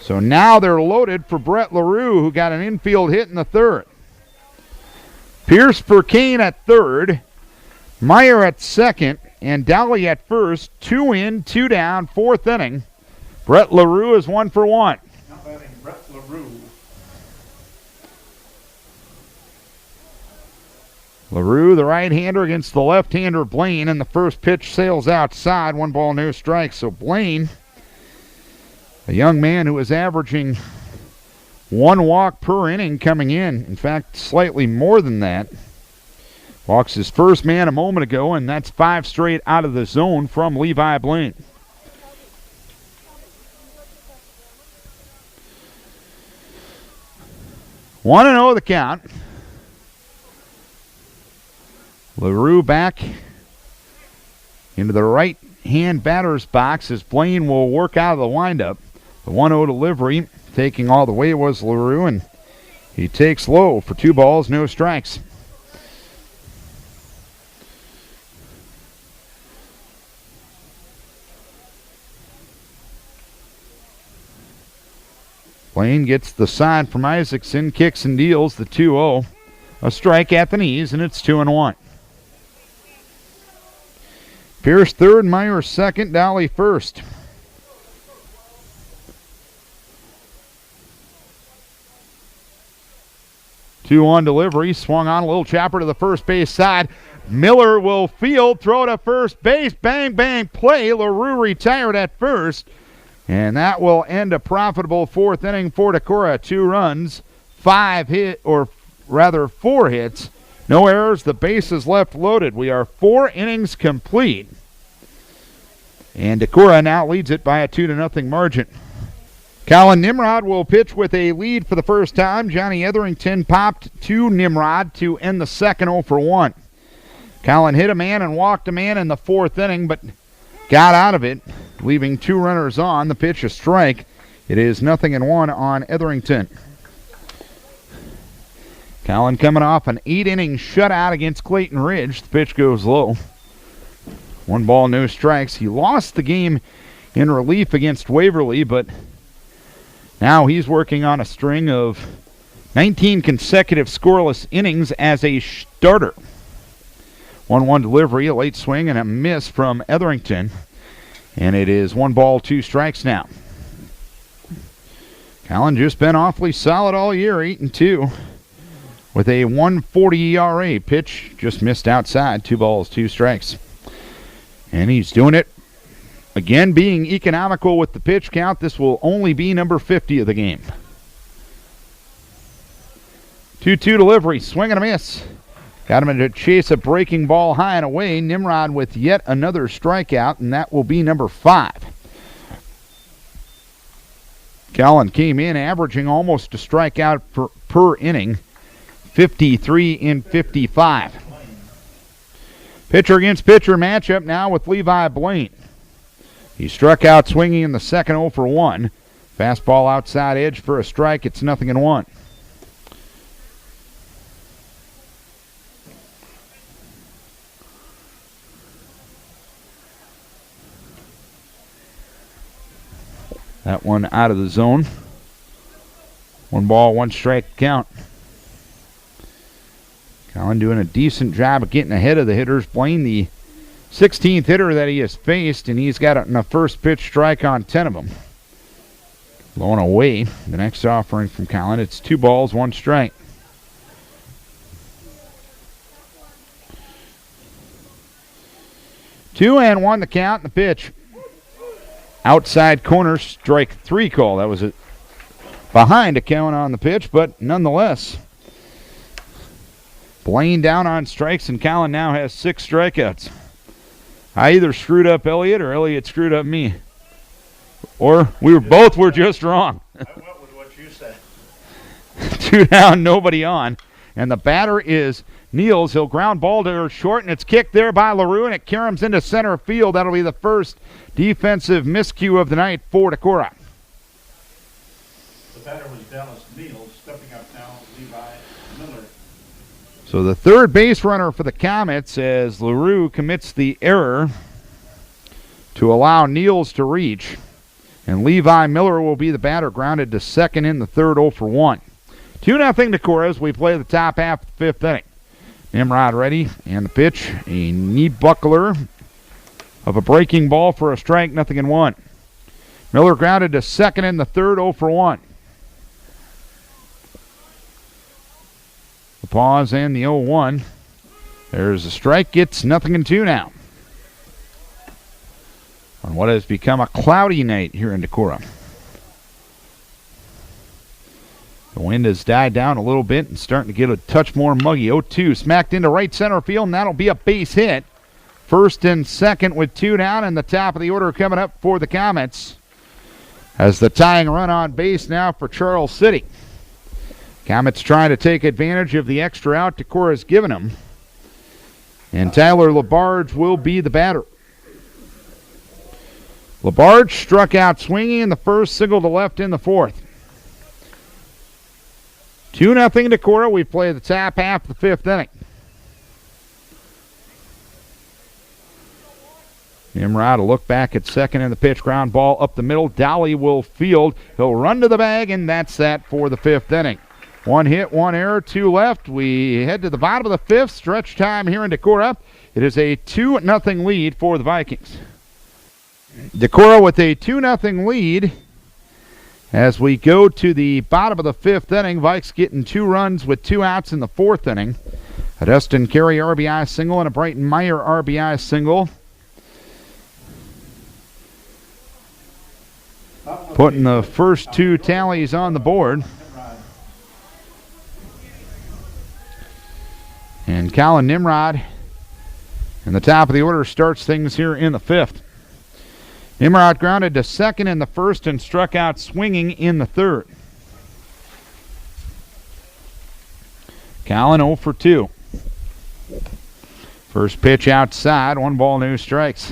A: So now they're loaded for Brett LaRue, who got an infield hit in the third. Pierce for Kane at third, Meyer at second, and Dowley at first. 2 in, 2 down, 4th inning. Brett LaRue is 1 for 1.
B: Brett LaRue.
A: LaRue, the right-hander, against the left-hander Blaine, and the first pitch sails outside. 1 ball, no strikes. So Blaine, a young man who is averaging 1 walk per inning coming in fact, slightly more than that. Walks his first man a moment ago, and that's 5 straight out of the zone from Levi Blaine. One and 0 the count. LaRue back into the right-hand batter's box as Blaine will work out of the windup. The 1-0 delivery taking all the way was LaRue, and he takes low for 2 balls, no strikes. Blaine gets the sign from Isaacson, kicks and deals the 2-0. A strike at the knees, and it's 2-1. Pierce third, Myers second, Dolly first. Two-on delivery, swung on a little chopper to the first base side. Miller will field, throw to first base, bang, bang, play. LaRue retired at first. And that will end a profitable 4th inning for Decorah. 2 runs, 4 hits, no errors. The bases left loaded. We are 4 innings complete. And Decorah now leads it by a 2-0 margin. Colin Nimrod will pitch with a lead for the first time. Johnny Etherington popped to Nimrod to end the second 0-for-1. Colin hit a man and walked a man in the 4th inning, but got out of it, leaving 2 runners on. The pitch a strike. It is 0-1 on Etherington. Colin coming off an 8-inning shutout against Clayton Ridge. The pitch goes low. 1 ball, no strikes. He lost the game in relief against Waverly, but now he's working on a string of 19 consecutive scoreless innings as a starter. 1-1 delivery, a late swing, and a miss from Etherington. And it is 1 ball, 2 strikes now. Colin just been awfully solid all year, 8-2. With a 1.40 ERA. Pitch just missed outside. 2 balls, 2 strikes. And he's doing it again, being economical with the pitch count. This will only be number 50 of the game. 2-2 delivery. Swing and a miss. Got him to chase a breaking ball high and away. Nimrod with yet another strikeout, and that will be number 5. Colin came in averaging almost a strikeout per inning. 53 in 55. Pitcher against pitcher matchup now with Levi Blaine. He struck out swinging in the second 0-for-1. Fastball outside edge for a strike. It's 0-1. That one out of the zone. 1 ball, 1 strike count. Colin doing a decent job of getting ahead of the hitters. Blaine, the 16th hitter that he has faced, and he's got a first pitch strike on 10 of them. Blowing away the next offering from Colin. It's 2 balls, 1 strike. Two and 1 the count, and the pitch. Outside corner, strike 3 call. That was behind a count on the pitch, but nonetheless, Blaine down on strikes, and Colin now has 6 strikeouts. I either screwed up Elliott or Elliott screwed up me. Or we both were just wrong.
B: I went with what you said.
A: 2 down, nobody on. And the batter is Niels. He'll ground ball to short, and it's kicked there by LaRue, and it caroms into center field. That'll be the first defensive miscue of the night for Decorah.
B: The batter was Dallas Niels, stepping up now, Levi Miller.
A: So the third base runner for the Comets as LaRue commits the error to allow Niels to reach. And Levi Miller will be the batter, grounded to second in the third, 0-for-1. 2-0 Decorah as we play the top half of the 5th inning. Nimrod ready, and the pitch, a knee buckler of a breaking ball for a strike, 0-1. Miller grounded to second in the third, 0-for-1. The pause and the 0-1. There's a strike, gets 0-2 now. On what has become a cloudy night here in Decorah. The wind has died down a little bit and starting to get a touch more muggy. 0-2 smacked into right center field, and that'll be a base hit. First and second with 2 down, and the top of the order coming up for the Comets. As the tying run on base now for Charles City. Comets trying to take advantage of the extra out Decorah has given them. And Tyler Labarge will be the batter. LaBarge struck out swinging in the first, single to left in the fourth. 2-0 Decorah. We play the top half of the fifth inning. Nimrod will look back at second in the pitch. Ground ball up the middle. Dolly will field. He'll run to the bag, and that's that for the fifth inning. 1 hit, 1 error, 2 left. We head to the bottom of the fifth. Stretch time here in Decorah. It is a 2-0 lead for the Vikings. Decorah with a 2-0 lead as we go to the bottom of the fifth inning. Vikes getting 2 runs with 2 outs in the fourth inning. A Dustin Carey RBI single and a Brighton Meyer RBI single. Putting the first 2 tallies on the board. And Colin Nimrod in the top of the order starts things here in the fifth. Nimrod grounded to second in the first and struck out swinging in the third. Colin 0 for 2. First pitch outside, 1 ball, no strikes.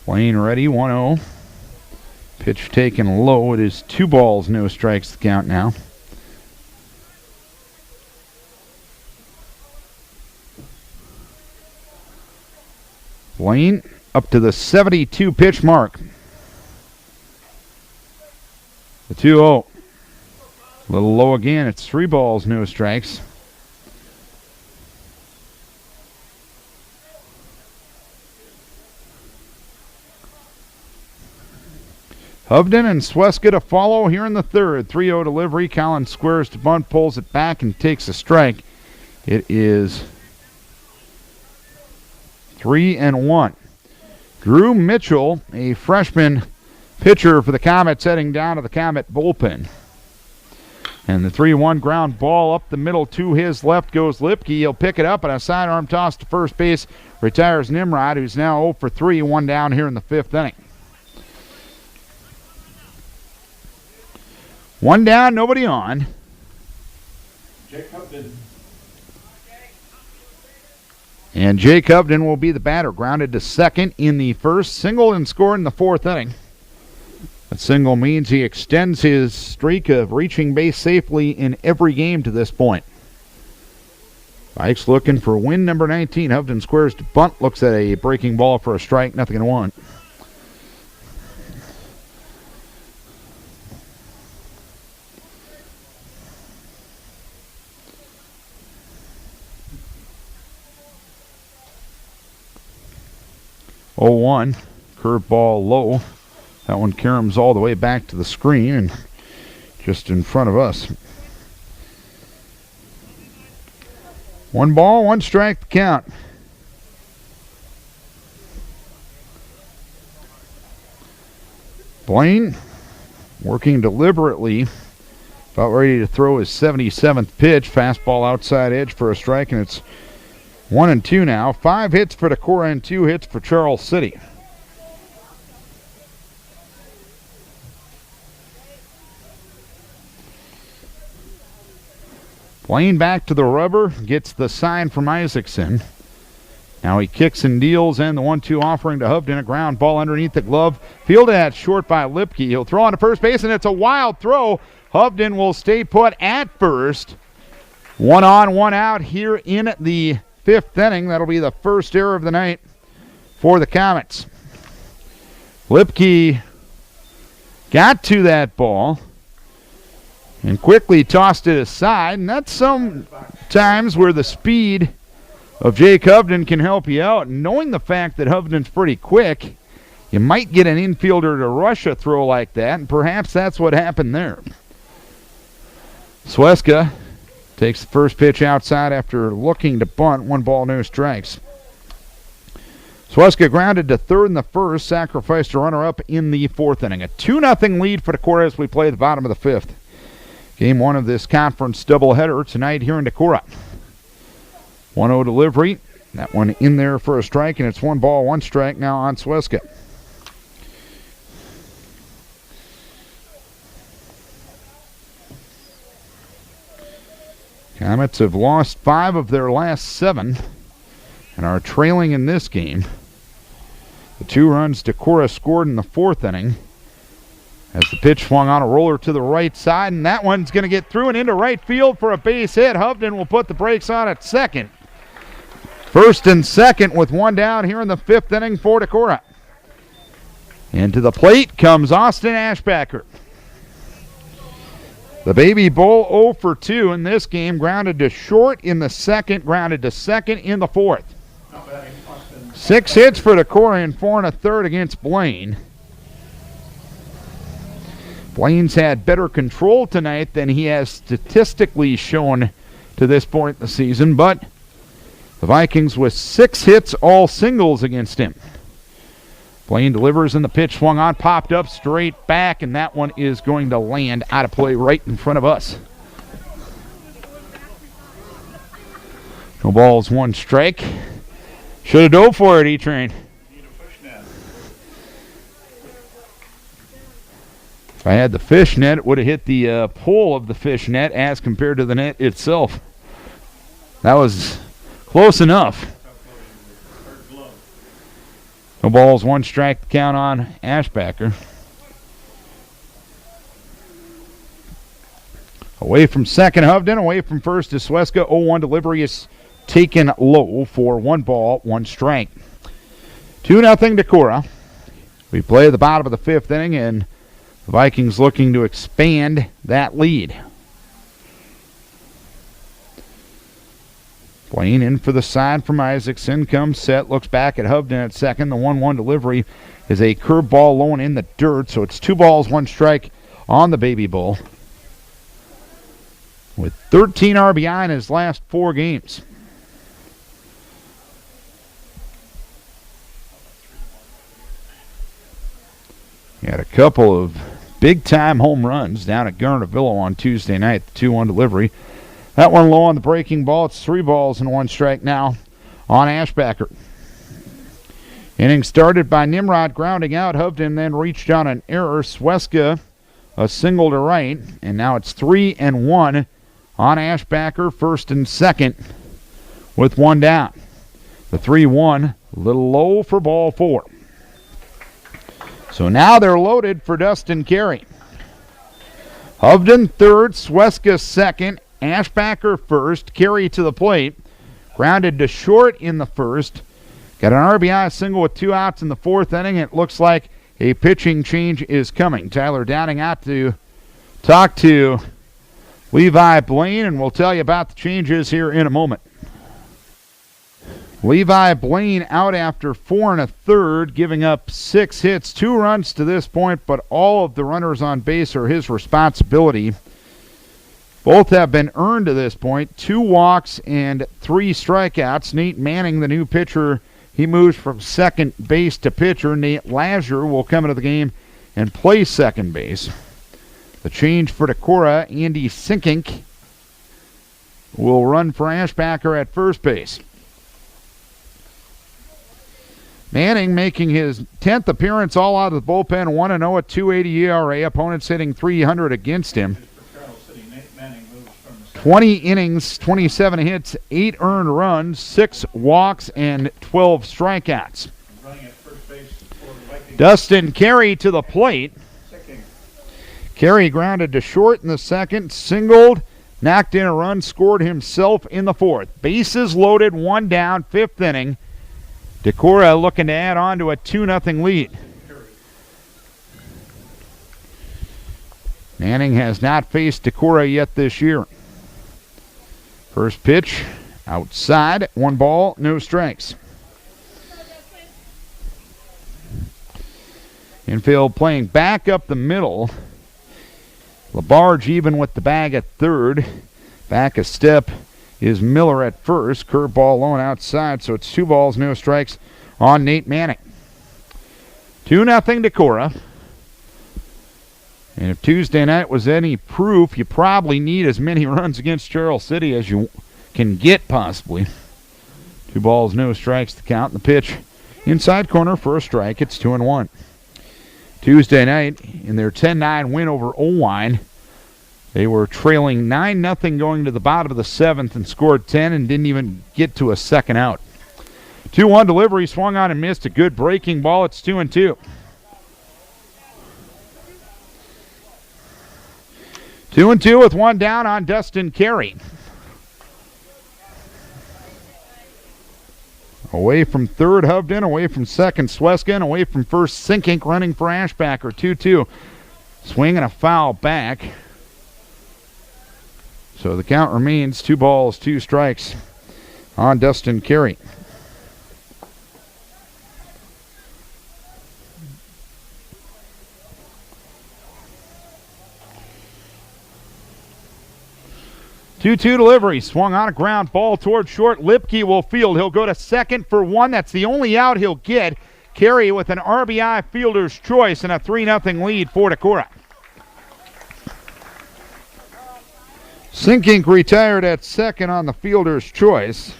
A: Lane ready, 1-0. Pitch taken low. It is 2 balls, no strikes to count now. Lane up to the 72 pitch mark. The 2-0. A little low again. It's 3 balls, no strikes. Hovden and Sweska to follow here in the third. 3-0 delivery. Collins squares to bunt, pulls it back, and takes a strike. It is 3-1. Drew Mitchell, a freshman pitcher for the Comets, heading down to the Comet bullpen. And the 3-1 ground ball up the middle to his left goes Lipke. He'll pick it up, and a sidearm toss to first base retires Nimrod, who's now 0 for 3, 1 down here in the fifth inning. 1 down, nobody on.
B: Jake Upton.
A: And Jake Upton will be the batter. Grounded to second in the first. Single and scored in the fourth inning. That single means he extends his streak of reaching base safely in every game to this point. Vikes looking for win number 19. Upton squares to bunt. Looks at a breaking ball for a strike. 0-1. Oh-1, curveball low. That one caroms all the way back to the screen and just in front of us. 1 ball, 1 strike to count. Blaine working deliberately, about ready to throw his 77th pitch. Fastball outside edge for a strike, and it's 1-2 now. 5 hits for Decorah and 2 hits for Charles City. Blaine back to the rubber, gets the sign from Isaacson. Now he kicks and deals, and the 1-2 offering to Hovden. A ground ball underneath the glove. Fielded at short by Lipke. He'll throw on to first base, and it's a wild throw. Hovden will stay put at first. 1 on, 1 out here in the fifth inning. That'll be the first error of the night for the Comets. Lipke got to that ball and quickly tossed it aside, and that's sometimes where the speed of Jake Hovden can help you out. And knowing the fact that Hovden's pretty quick, you might get an infielder to rush a throw like that, and perhaps that's what happened there. Sweska takes the first pitch outside after looking to bunt. 1 ball, no strikes. Sweska grounded to third in the first, sacrificed a runner-up in the fourth inning. A 2-0 lead for Decorah as we play the bottom of the fifth. Game 1 of this conference doubleheader tonight here in Decorah. 1-0 delivery. That one in there for a strike, and it's 1 ball, 1 strike now on Sweska. Comets have lost 5 of their last 7 and are trailing in this game. The 2 runs Decorah scored in the 4th inning as the pitch swung on a roller to the right side, and that one's going to get through and into right field for a base hit. Hovden will put the brakes on at second. First and second with 1 down here in the 5th inning for Decorah. Into the plate comes Austin Ashbacker. The Baby Bull 0 for 2 in this game, grounded to short in the 2nd, grounded to second in the 4th. 6 hits for Decorah and 4 1/3 against Blaine. Blaine's had better control tonight than he has statistically shown to this point in the season, but the Vikings with 6 hits, all singles against him. Blaine delivers and the pitch swung on, popped up straight back, and that one is going to land out of play right in front of us. No balls, 1 strike. Should have dove for it, E-Train. If I had the fish net, it would have hit the pole of the fish net as compared to the net itself. That was close enough. No balls, 1 strike to count on Ashbacker. Away from second, Hovden. Away from first is Sweska. 0-1 delivery is taken low for 1 ball, 1 strike. 2-0 Decorah. We play at the bottom of the 5th inning, and the Vikings looking to expand that lead. Blaine in for the side from Isaacson. Comes set, looks back at Hovden at second. The 1-1 delivery is a curveball low and in the dirt, so it's 2 balls, 1 strike on the Baby Bull. With 13 RBI in his last 4 games. He had a couple of big-time home runs down at Garnavillo on Tuesday night, the 2-1 delivery. That one low on the breaking ball. It's 3 balls and 1 strike now on Ashbacker. Inning started by Nimrod grounding out. Hovden then reached on an error. Sweska a single to right. And now it's 3-1 on Ashbacker, first and second with 1 down. The 3-1, a little low for ball 4. So now they're loaded for Dustin Carey. Hovden third, Sweska second, Ashbacker first, Carey to the plate. Grounded to short in the first. Got an RBI single with 2 outs in the 4th inning. It looks like a pitching change is coming. Tyler Downing out to talk to Levi Blaine, and we'll tell you about the changes here in a moment. Levi Blaine out after 4 1/3, giving up 6 hits, 2 runs to this point, but all of the runners on base are his responsibility. Both have been earned to this point, 2 walks and 3 strikeouts. Nate Manning, the new pitcher, he moves from second base to pitcher. Nate Lazure will come into the game and play second base. The change for Decorah, Andy Sinkink will run for Ashbacker at first base. Manning making his 10th appearance all out of the bullpen, 1-0 at 2.80 ERA. Opponents hitting .300 against him. 20 innings, 27 hits, 8 earned runs, 6 walks, and 12 strikeouts. Dustin Carey to the plate. Carey grounded to short in the second, singled, knocked in a run, scored himself in the 4th. Bases loaded, 1 down, 5th inning. Decorah looking to add on to a 2-0 lead. Manning has not faced Decorah yet this year. First pitch, outside, 1 ball, no strikes. Infield playing back up the middle. LaBarge even with the bag at third. Back a step is Miller at first. Curveball low and outside, so it's 2 balls, no strikes on Nate Manning. 2-0 Decorah. And if Tuesday night was any proof, you probably need as many runs against Charles City as you can get, possibly. 2 balls, no strikes to count. The pitch inside corner for a strike. It's 2-1. Tuesday night, in their 10-9 win over Owine, They were trailing 9-0 going to the bottom of the 7th and scored 10 and didn't even get to a second out. 2-1 delivery, swung on and missed. A good breaking ball. It's 2-2. 2-2 with one down on Dustin Carey. Away from third, Hovden. Away from second, Sweskin. Away from first, Sinkink running for Ashbacker. 2-2. Swing and a foul back. So the count remains 2 balls, 2 strikes on Dustin Carey. Two-two delivery, swung on a ground ball toward short. Lipke will field. He'll go to second for 1. That's the only out he'll get. Carey with an RBI fielder's choice and a 3-0 lead for Decorah. Sinkink retired at second on the fielder's choice.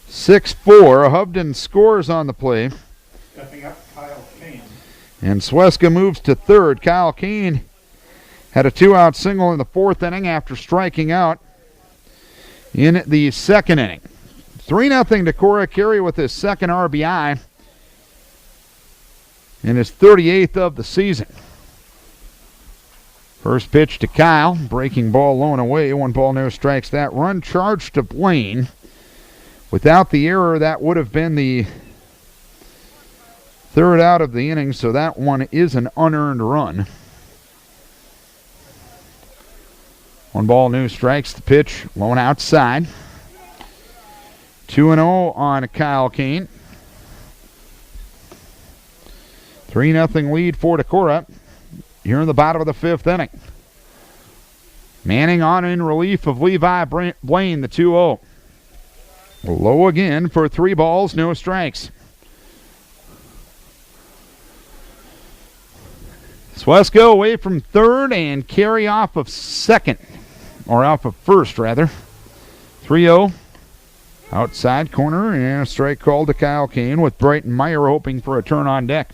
A: 6-4. Hovden scores on the play.
B: Stepping up, Kyle Kane.
A: And Sweska moves to third. Kyle Kane had a 2-out single in the 4th inning after striking out in the 2nd inning. 3-0 Decorah. Carey with his second RBI and his 38th of the season. First pitch to Kyle. Breaking ball low and away. 1 ball, no strikes. That run charged to Blaine. Without the error, that would have been the 3rd out of the inning, so that one is an unearned run. 1 ball, no strikes. The pitch, low and outside. 2-0 on Kyle Kane. 3-0 lead for Decorah here in the bottom of the 5th inning. Manning on in relief of Levi Blaine, the 2-0. Low again for 3 balls, no strikes. Swesko away from third and Carey off of second. Or off of first, rather. 3-0. Outside corner and a strike called to Kyle Kane with Brighton Meyer hoping for a turn on deck.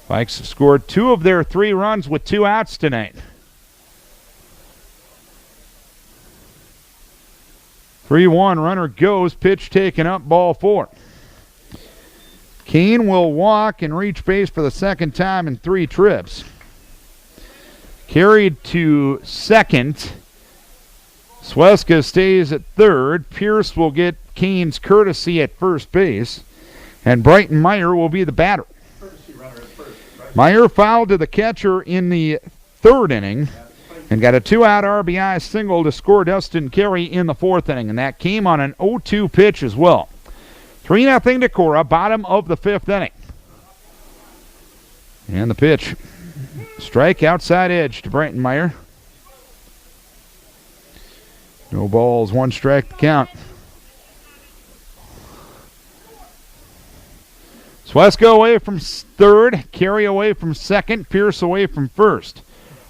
A: Vikes have scored 2 of their 3 runs with 2 outs tonight. 3-1, runner goes, pitch taken up, ball 4. Kane will walk and reach base for the 2nd time in 3 trips. Carried to second. Sweska stays at third. Pierce will get Kane's courtesy at first base. And Brighton Meyer will be the batter.
B: Courtesy runner at first, right?
A: Meyer fouled to the catcher in the 3rd inning and got a 2-out RBI single to score Dustin Carey in the 4th inning. And that came on an 0-2 pitch as well. 3-0 Decorah, bottom of the 5th inning. And the pitch. Strike outside edge to Brighton Meyer. No balls, 1 strike to count. Swesko away from third, Carey away from second, Pierce away from first.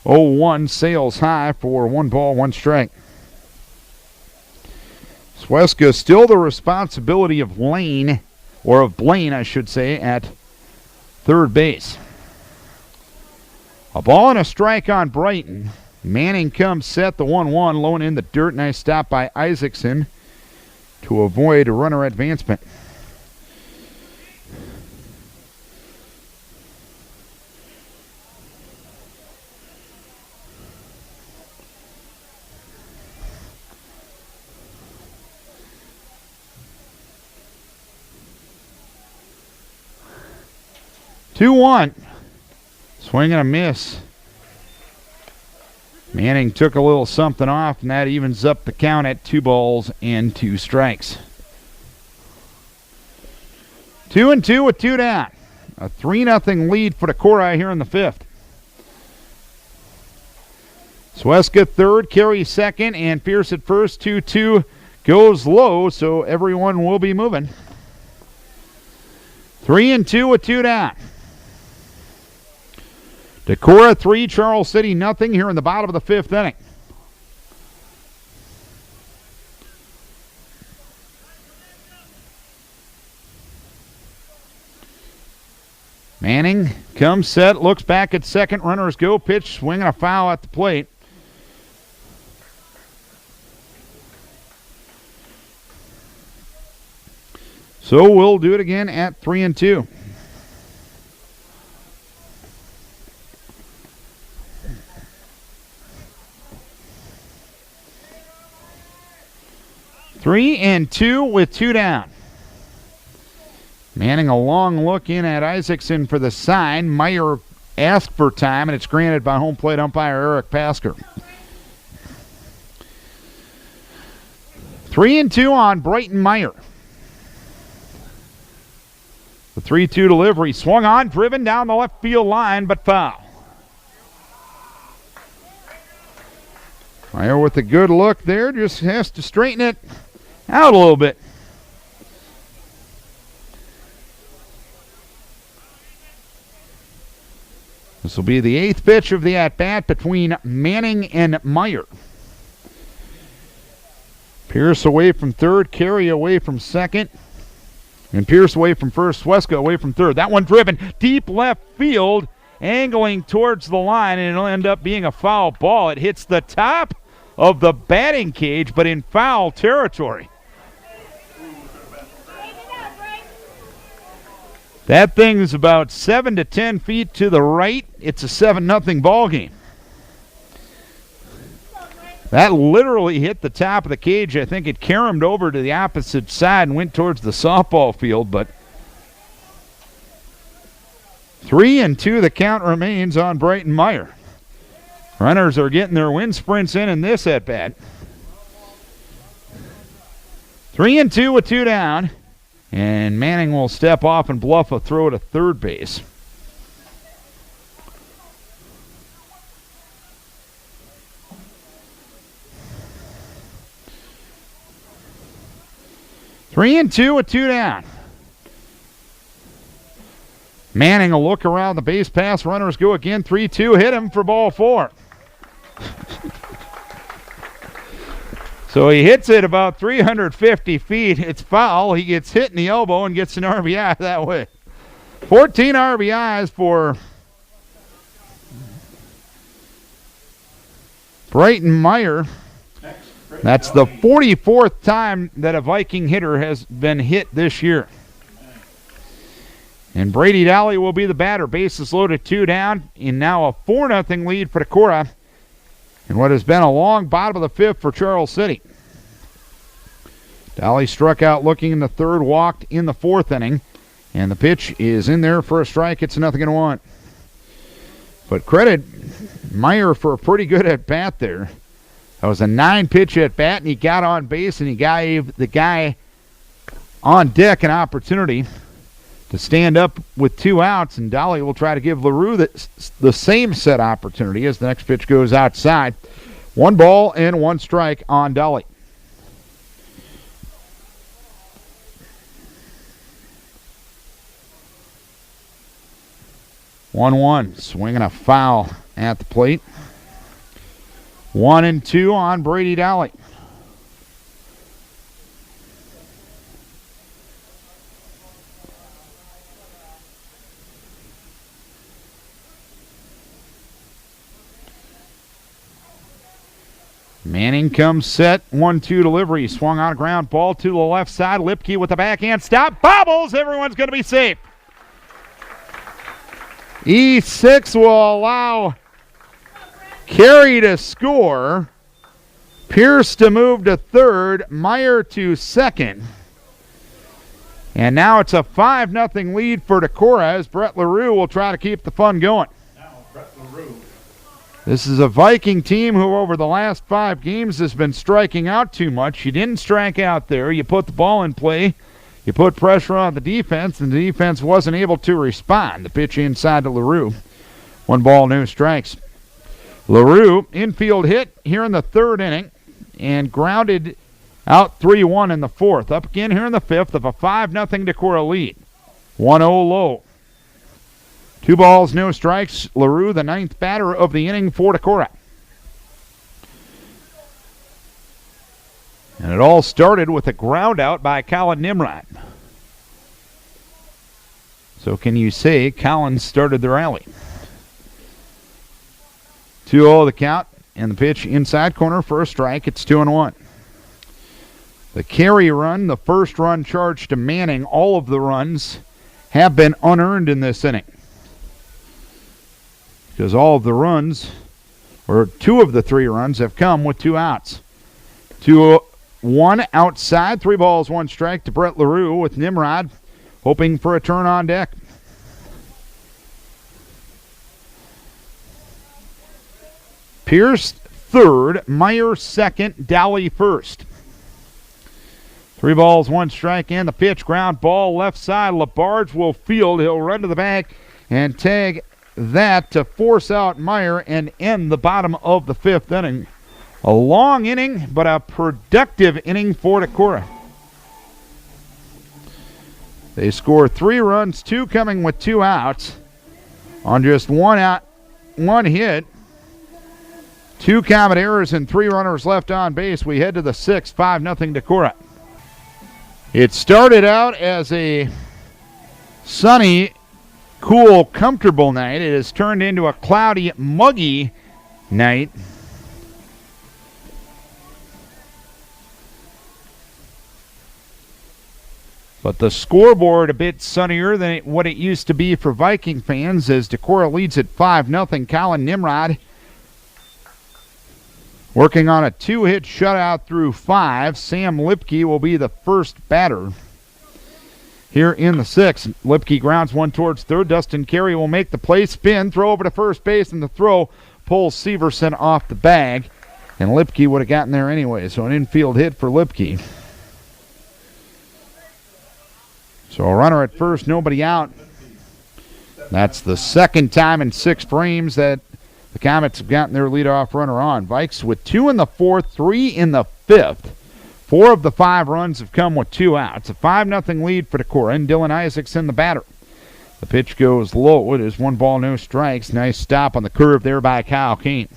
A: 0-1 sails high for 1 ball, 1 strike. Sweska still the responsibility of Blaine, I should say, at third base. A ball and a strike on Brighton. Manning comes set, the 1-1, low and in the dirt. Nice stop by Isaacson to avoid a runner advancement. Two-1. Swing and a miss. Manning took a little something off, and that evens up the count at 2 balls and 2 strikes. 2-2 with 2 down. A 3-0 lead for Decorah here in the 5th. Sweska third, Carey second, and Pierce at first. 2-2 goes low, so everyone will be moving. 3-2 with 2 down. Decorah 3, Charles City nothing here in the bottom of the 5th inning. Manning comes set, looks back at second. Runners go. Pitch, swinging a foul at the plate. So we'll do it again at 3-2. Three and two with two down. Manning a long look in at Isaacson for the sign. Meyer asked for time, and it's granted by home plate umpire Eric Pasker. 3-2 on Brighton Meyer. The 3-2 delivery swung on, driven down the left field line, but foul. Meyer with a good look there, just has to straighten it out a little bit. This will be the eighth pitch of the at-bat between Manning and Meyer. Pierce away from third, Carey away from second, and Pierce away from first, Sweska away from third. That one driven deep left field, angling towards the line, and it'll end up being a foul ball. It hits the top of the batting cage, but in foul territory. That thing is about 7 to 10 feet to the right. It's a 7-0 ball game. That literally hit the top of the cage. I think it caromed over to the opposite side and went towards the softball field, but 3-2 the count remains on Brighton Meyer. Runners are getting their wind sprints in this at-bat. 3-2 with two down. And Manning will step off and bluff a throw to third base. Three and two with two down. Manning will look around the base pass. Runners go again. 3-2. Hit him for ball four. So he hits it about 350 feet. It's foul. He gets hit in the elbow and gets an RBI that way. 14 RBIs for Brighton Meyer. That's the 44th time that a Viking hitter has been hit this year. And Brady Dolly will be the batter. Bases loaded, two down. And now a 4-0 lead for Decorah. And what has been a long bottom of the fifth for Charles City. Dolly struck out looking in the third, walked in the fourth inning. And the pitch is in there for a strike. It's 0-1. But credit Meyer for a pretty good at-bat there. That was a 9-pitch at-bat, and he got on base, and he gave the guy on deck an opportunity to stand up with two outs, and Dolly will try to give LaRue the same set opportunity as the next pitch goes outside. 1 ball and 1 strike on Dolly. One, swinging a foul at the plate. 1-2 on Brady Dolly. Manning comes set, 1-2 delivery. Swung on a ground ball to the left side. Lipke with the backhand stop. Bobbles. Everyone's going to be safe. E6 will allow Carey to score. Pierce to move to third. Meyer to second. And now it's a 5-0 lead for Decorah as Brett LaRue will try to keep the fun going.
B: Now Brett LaRue.
A: This is a Viking team who over the last 5 games has been striking out too much. You didn't strike out there. You put the ball in play. You put pressure on the defense, and the defense wasn't able to respond. The pitch inside to LaRue. 1 ball, no strikes. LaRue, infield hit here in the third inning, and grounded out 3-1 in the fourth. Up again here in the fifth of a 5-0 Decorah lead. 1-0 low. 2 balls, no strikes. LaRue, the 9th batter of the inning for Decorah. And it all started with a ground out by Colin Nimrod. So can you say Collins started the rally? 2-0 the count, and the pitch inside corner for a strike. It's 2-1. The carry run, the first run charged to Manning, all of the runs have been unearned in this inning. Because all of the runs, or 2 of the 3 runs, have come with 2 outs. 2-1 outside, 3 balls, 1 strike to Brett LaRue with Nimrod hoping for a turn on deck. Pierce third, Meyer second, Dowley first. 3 balls, 1 strike, and the pitch. Ground ball left side. Labarge will field. He'll run to the bag and tag that to force out Meyer and end the bottom of the 5th inning. A long inning, but a productive inning for Decorah. They score 3 runs, 2 coming with 2 outs. On just 1 out, 1 hit. 2 common errors and 3 runners left on base. We head to the 6th, 5-0 Decorah. It started out as a sunny, cool, comfortable night. It has turned into a cloudy, muggy night. But the scoreboard a bit sunnier than what it used to be for Viking fans as Decorah leads at 5-0. Colin Nimrod working on a 2-hit shutout through 5. Sam Lipke will be the first batter here in the 6th. Lipke grounds 1 towards third. Dustin Carey will make the play, spin, throw over to first base, and the throw pulls Severson off the bag. And Lipke would have gotten there anyway, so an infield hit for Lipke. So a runner at first, nobody out. That's the 2nd time in 6 frames that the Comets have gotten their leadoff runner on. Vikes with 2 in the 4th, 3 in the 5th. 4 of the 5 runs have come with 2 outs. A 5-0 lead for Decorah, and Dylan Isaacson the batter. The pitch goes low. It is 1 ball, no strikes. Nice stop on the curve there by Kyle Kane.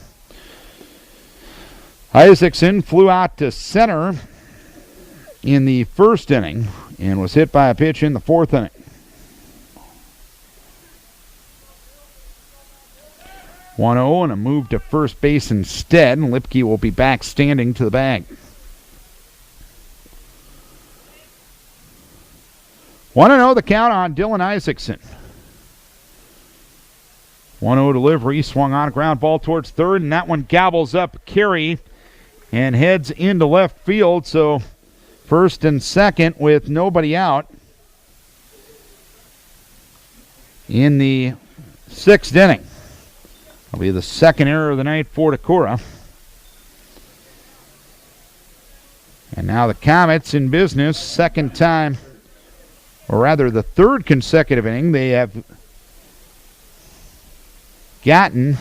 A: Isaacson flew out to center in the 1st inning and was hit by a pitch in the 4th inning. 1-0 and a move to first base instead, and Lipke will be back standing to the bag. 1-0 the count on Dylan Isaacson. 1-0 delivery, swung on a ground ball towards third, and that one gobbles up Carey and heads into left field, so first and second with nobody out in the 6th inning. That'll be the 2nd error of the night for Decorah. And now the Comets in business, 2nd time, or rather the 3rd consecutive inning. They have gotten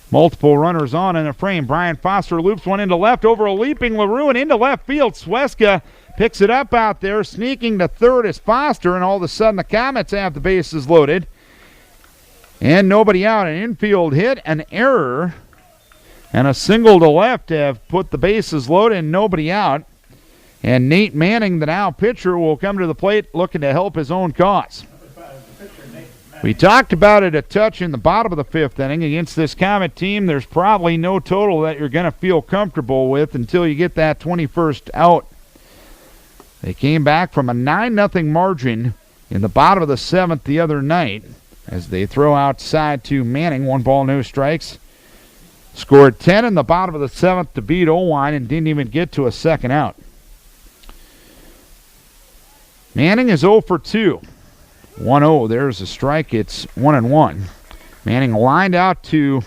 A: multiple runners on in a frame. Brian Foster loops one into left over a leaping LaRue and into left field. Sweska picks it up out there. Sneaking to third is Foster, and all of a sudden the Comets have the bases loaded. And nobody out. An infield hit, an error, and a single to left have put the bases loaded and nobody out. And Nate Manning, the now pitcher, will come to the plate looking to help his own cause. We talked about it a touch in the bottom of the 5th inning. Against this Comet team, there's probably no total that you're going to feel comfortable with until you get that 21st out. They came back from a 9-0 margin in the bottom of the 7th the other night as they throw outside to Manning. 1 ball, no strikes. Scored 10 in the bottom of the 7th to beat Owine and didn't even get to a 2nd out. Manning is 0 for 2. 1-0. There's a strike. It's 1-1. Manning lined out to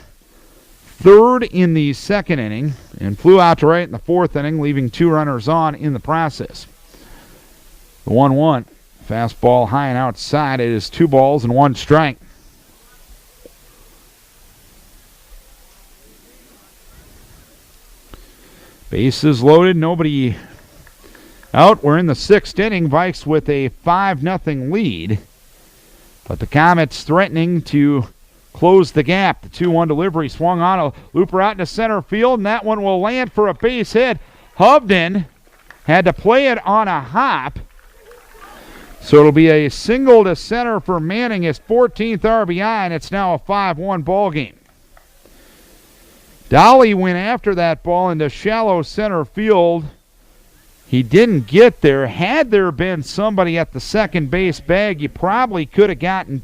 A: third in the 2nd inning and flew out to right in the 4th inning, leaving 2 runners on in the process. The 1-1. Fastball high and outside. It is 2 balls and 1 strike. Bases loaded. Nobody out. We're in the 6th inning. Vikes with a 5-0 lead. But the Comets threatening to close the gap. The 2-1 delivery swung on a looper out into center field, and that one will land for a base hit. Hovden had to play it on a hop So it'll be a single to center for Manning, his 14th RBI, and it's now a 5-1 ball game. Dolly went after that ball into shallow center field. He didn't get there. Had there been somebody at the second base bag, you probably could have gotten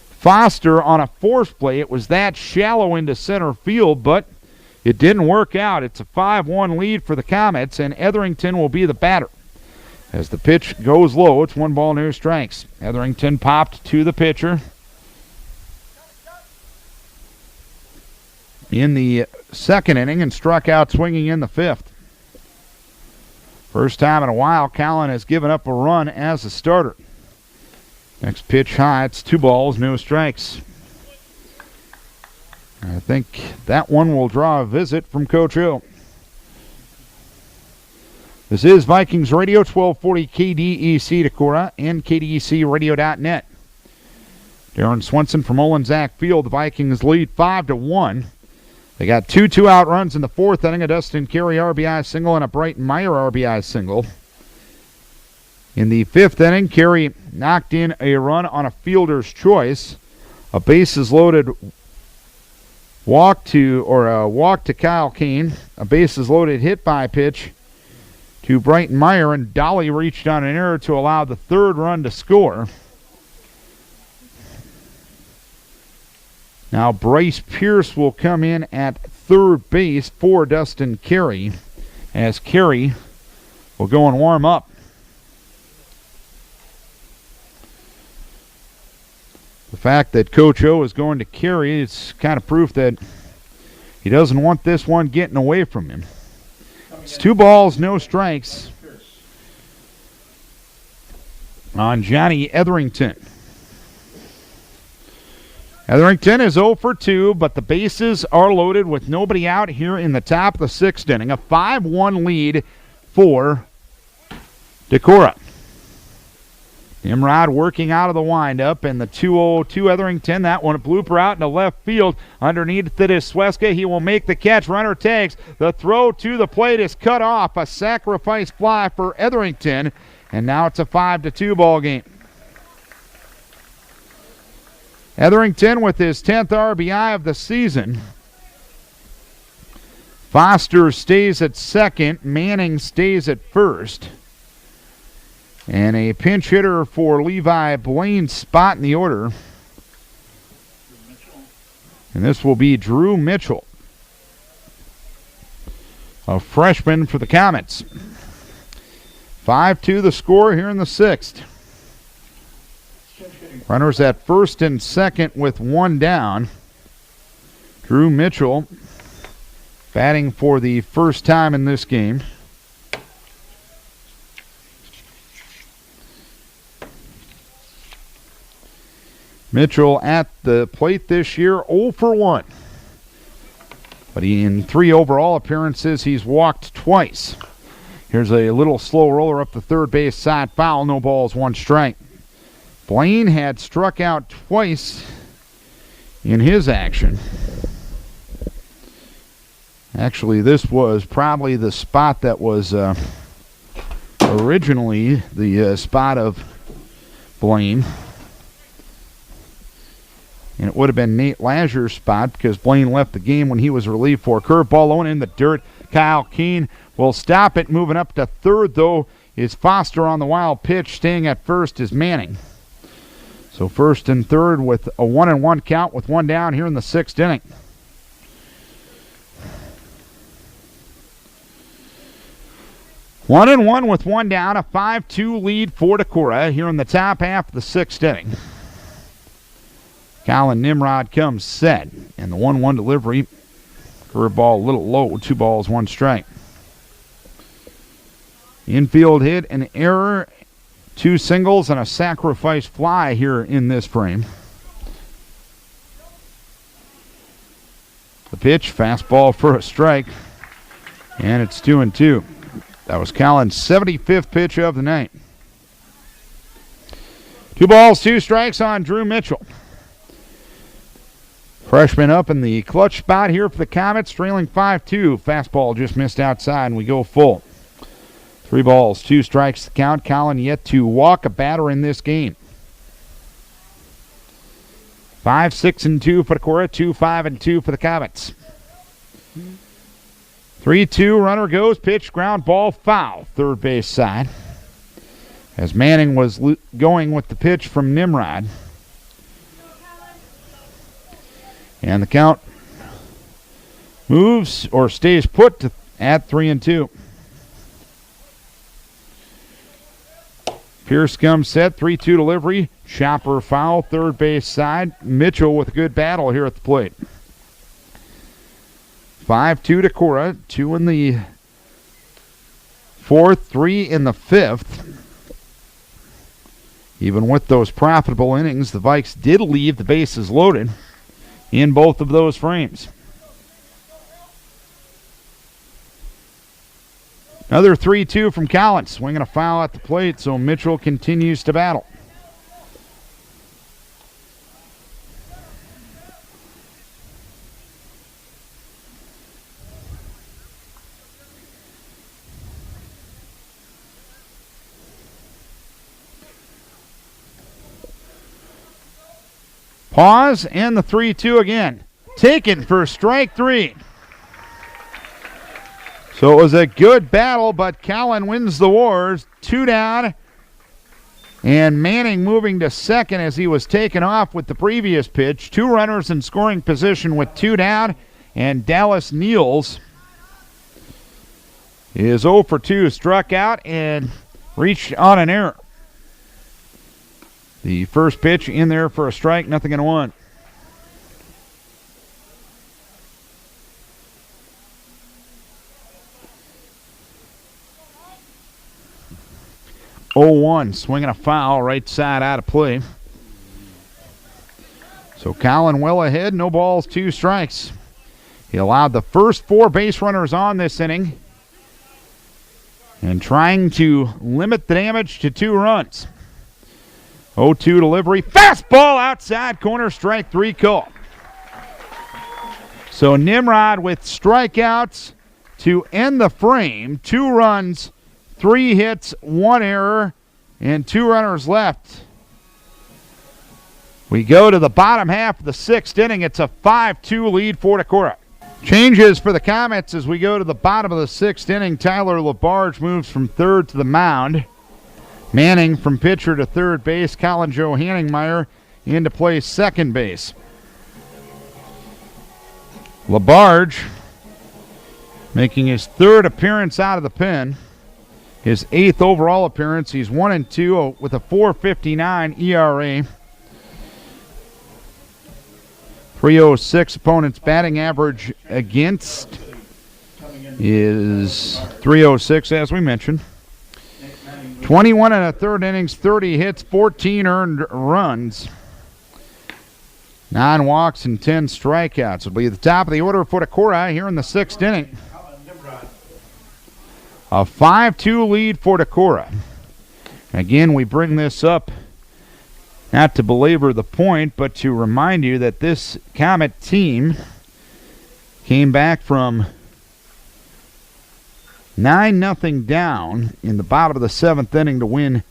A: Foster on a force play. It was that shallow into center field, but it didn't work out. It's a 5-1 lead for the Comets, and Etherington will be the batter. As the pitch goes low, it's 1 ball, no strikes. Etherington popped to the pitcher. In the second inning and struck out swinging in the 5th. First time in a while, Collin has given up a run as a starter. Next pitch high, it's 2 balls, no strikes. I think that one will draw a visit from Coach O. This is Vikings Radio, 1240 KDEC Decorah and KDECradio.net. Darren Swenson from Olensack Field. The Vikings lead 5-1. They got 2 2-out runs in the 4th inning, a Dustin Carey RBI single and a Brighton Meyer RBI single. In the 5th inning, Carey knocked in a run on a fielder's choice. A bases loaded walk to Kyle Kane. A bases loaded hit by pitch to Brighton Meyer, and Dolly reached on an error to allow the 3rd run to score. Now Bryce Pierce will come in at 3rd base for Dustin Carey, as Carey will go and warm up. The fact that Coach O is going to Carey is kind of proof that he doesn't want this one getting away from him. It's 2 balls, no strikes on Johnny Etherington. Etherington is 0 for 2, but the bases are loaded with nobody out here in the top of the 6th inning. A 5-1 lead for Decorah. Nimrod working out of the windup, and the 2-0 to Etherington. That one a blooper out into left field. Underneath it is Sweska. He will make the catch. Runner tags. The throw to the plate is cut off. A sacrifice fly for Etherington, and now it's a 5-2 ball game. Etherington with his 10th RBI of the season. Foster stays at second. Manning stays at first. And a pinch hitter for Levi Blaine's spot in the order. And this will be Drew Mitchell, a freshman for the Comets. 5-2 the score here in the 6th. Runners at first and second with 1 down. Drew Mitchell batting for the first time in this game. Mitchell at the plate this year, 0 for 1. But in 3 overall appearances, he's walked twice. Here's a little slow roller up the 3rd base side, foul, no balls, 1 strike. Blaine had struck out twice in his action. Actually, this was probably the spot that was originally the spot of Blaine. And it would have been Nate Lazier's spot because Blaine left the game when he was relieved for. Curveball low in the dirt. Kyle Keene will stop it. Moving up to 3rd, though, is Foster on the wild pitch. Staying at first is Manning. So 1st and 3rd with a 1-1 count with 1 down here in the 6th inning. One and one with 1 down, a 5-2 lead for Decorah here in the top half of the 6th inning. Colin Nimrod comes set, and the 1-1 delivery. Curveball a little low, 2 balls, 1 strike. Infield hit, an error, 2 singles, and a sacrifice fly here in this frame. The pitch, fastball for a strike, and it's 2-2. That was Colin's 75th pitch of the night. 2 balls, 2 strikes on Drew Mitchell. Freshman up in the clutch spot here for the Comets, trailing 5-2. Fastball just missed outside, and we go full. 3 balls, 2 strikes to count. Colin yet to walk a batter in this game. 5-6-2 for Decorah, 2-5-2 for the Comets. 3-2, runner goes, pitch, ground ball, foul, third base side. As Manning was going with the pitch from Nimrod. And the count moves or stays put at 3-2. Pierce comes set, 3-2 delivery. Chopper foul, third base side. Mitchell with a good battle here at the plate. 5-2 Decorah, 2 in the 4th, 3 in the 5th. Even with those profitable innings, the Vikes did leave the bases loaded in both of those frames. Another 3-2 from Collins, swinging a foul at the plate, so Mitchell continues to battle. Pause, and the 3-2 again. Taken for strike 3. So it was a good battle, but Collin wins the wars. 2 down. And Manning moving to second as he was taken off with the previous pitch. 2 runners in scoring position with 2 down. And Dallas Niels is 0 for 2, struck out and reached on an error. The first pitch in there for a strike, nothing in 1. Oh-1, swinging a foul, right side out of play. So Collin well ahead, no balls, 2 strikes. He allowed the first 4 base runners on this inning and trying to limit the damage to 2 runs. 0-2 delivery, fastball outside corner, strike 3 call. So Nimrod with strikeouts to end the frame. 2 runs, 3 hits, 1 error, and 2 runners left. We go to the bottom half of the 6th inning. It's a 5-2 lead for Decorah. Changes for the Comets as we go to the bottom of the 6th inning. Tyler LaBarge moves from 3rd to the mound. Manning from pitcher to 3rd base. Colin Joe Hanningmeyer into play 2nd base. LaBarge making his 3rd appearance out of the pen. His 8th overall appearance. He's 1-2 with a .459 ERA. 306 opponent's batting average against is 306, as we mentioned. 21 1/3 innings, 30 hits, 14 earned runs, 9 walks, and 10 strikeouts. Will be at the top of the order for Decorah here in the 6th inning. A 5-2 lead for Decorah. Again, we bring this up not to belabor the point, but to remind you that this Comet team came back from 9-0 down in the bottom of the 7th inning to win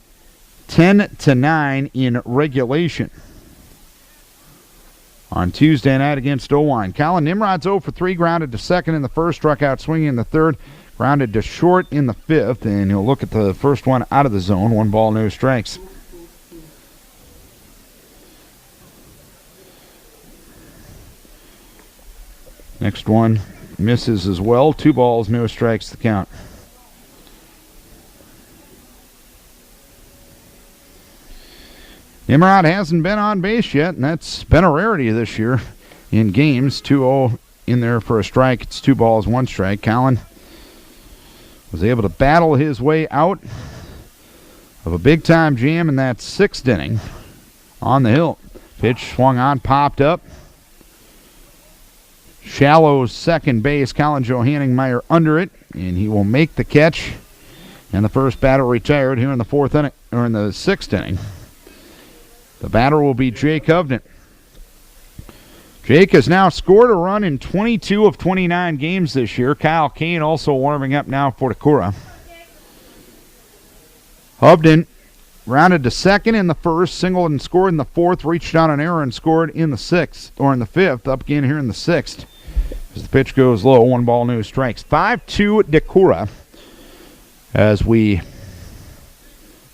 A: 10-9 in regulation on Tuesday night against Owine. Colin Nimrod's 0 for 3, grounded to second in the first, struck out swinging in the third, grounded to short in the fifth, and he'll look at the first one out of the zone. 1 ball, no strikes. Next one misses as well. 2 balls, no strikes to count. Nimrod hasn't been on base yet, and that's been a rarity this year in games. 2-0 in there for a strike. It's 2 balls, 1 strike. Colin was able to battle his way out of a big-time jam in that 6th inning on the hill. Pitch swung on, popped up. Shallow second base. Colin Joe Hanningmeyer under it, and he will make the catch. And the first batter retired here in the 4th inning, or in the 6th inning. The batter will be Jake Hovden. Jake has now scored a run in 22 of 29 games this year. Kyle Kane also warming up now for Decorah. Hubden rounded to second in the first, singled and scored in the fourth, reached on an error and scored in the sixth, or in the fifth, up again here in the sixth. As the pitch goes low, 1 no strikes. 5-2 Decorah as we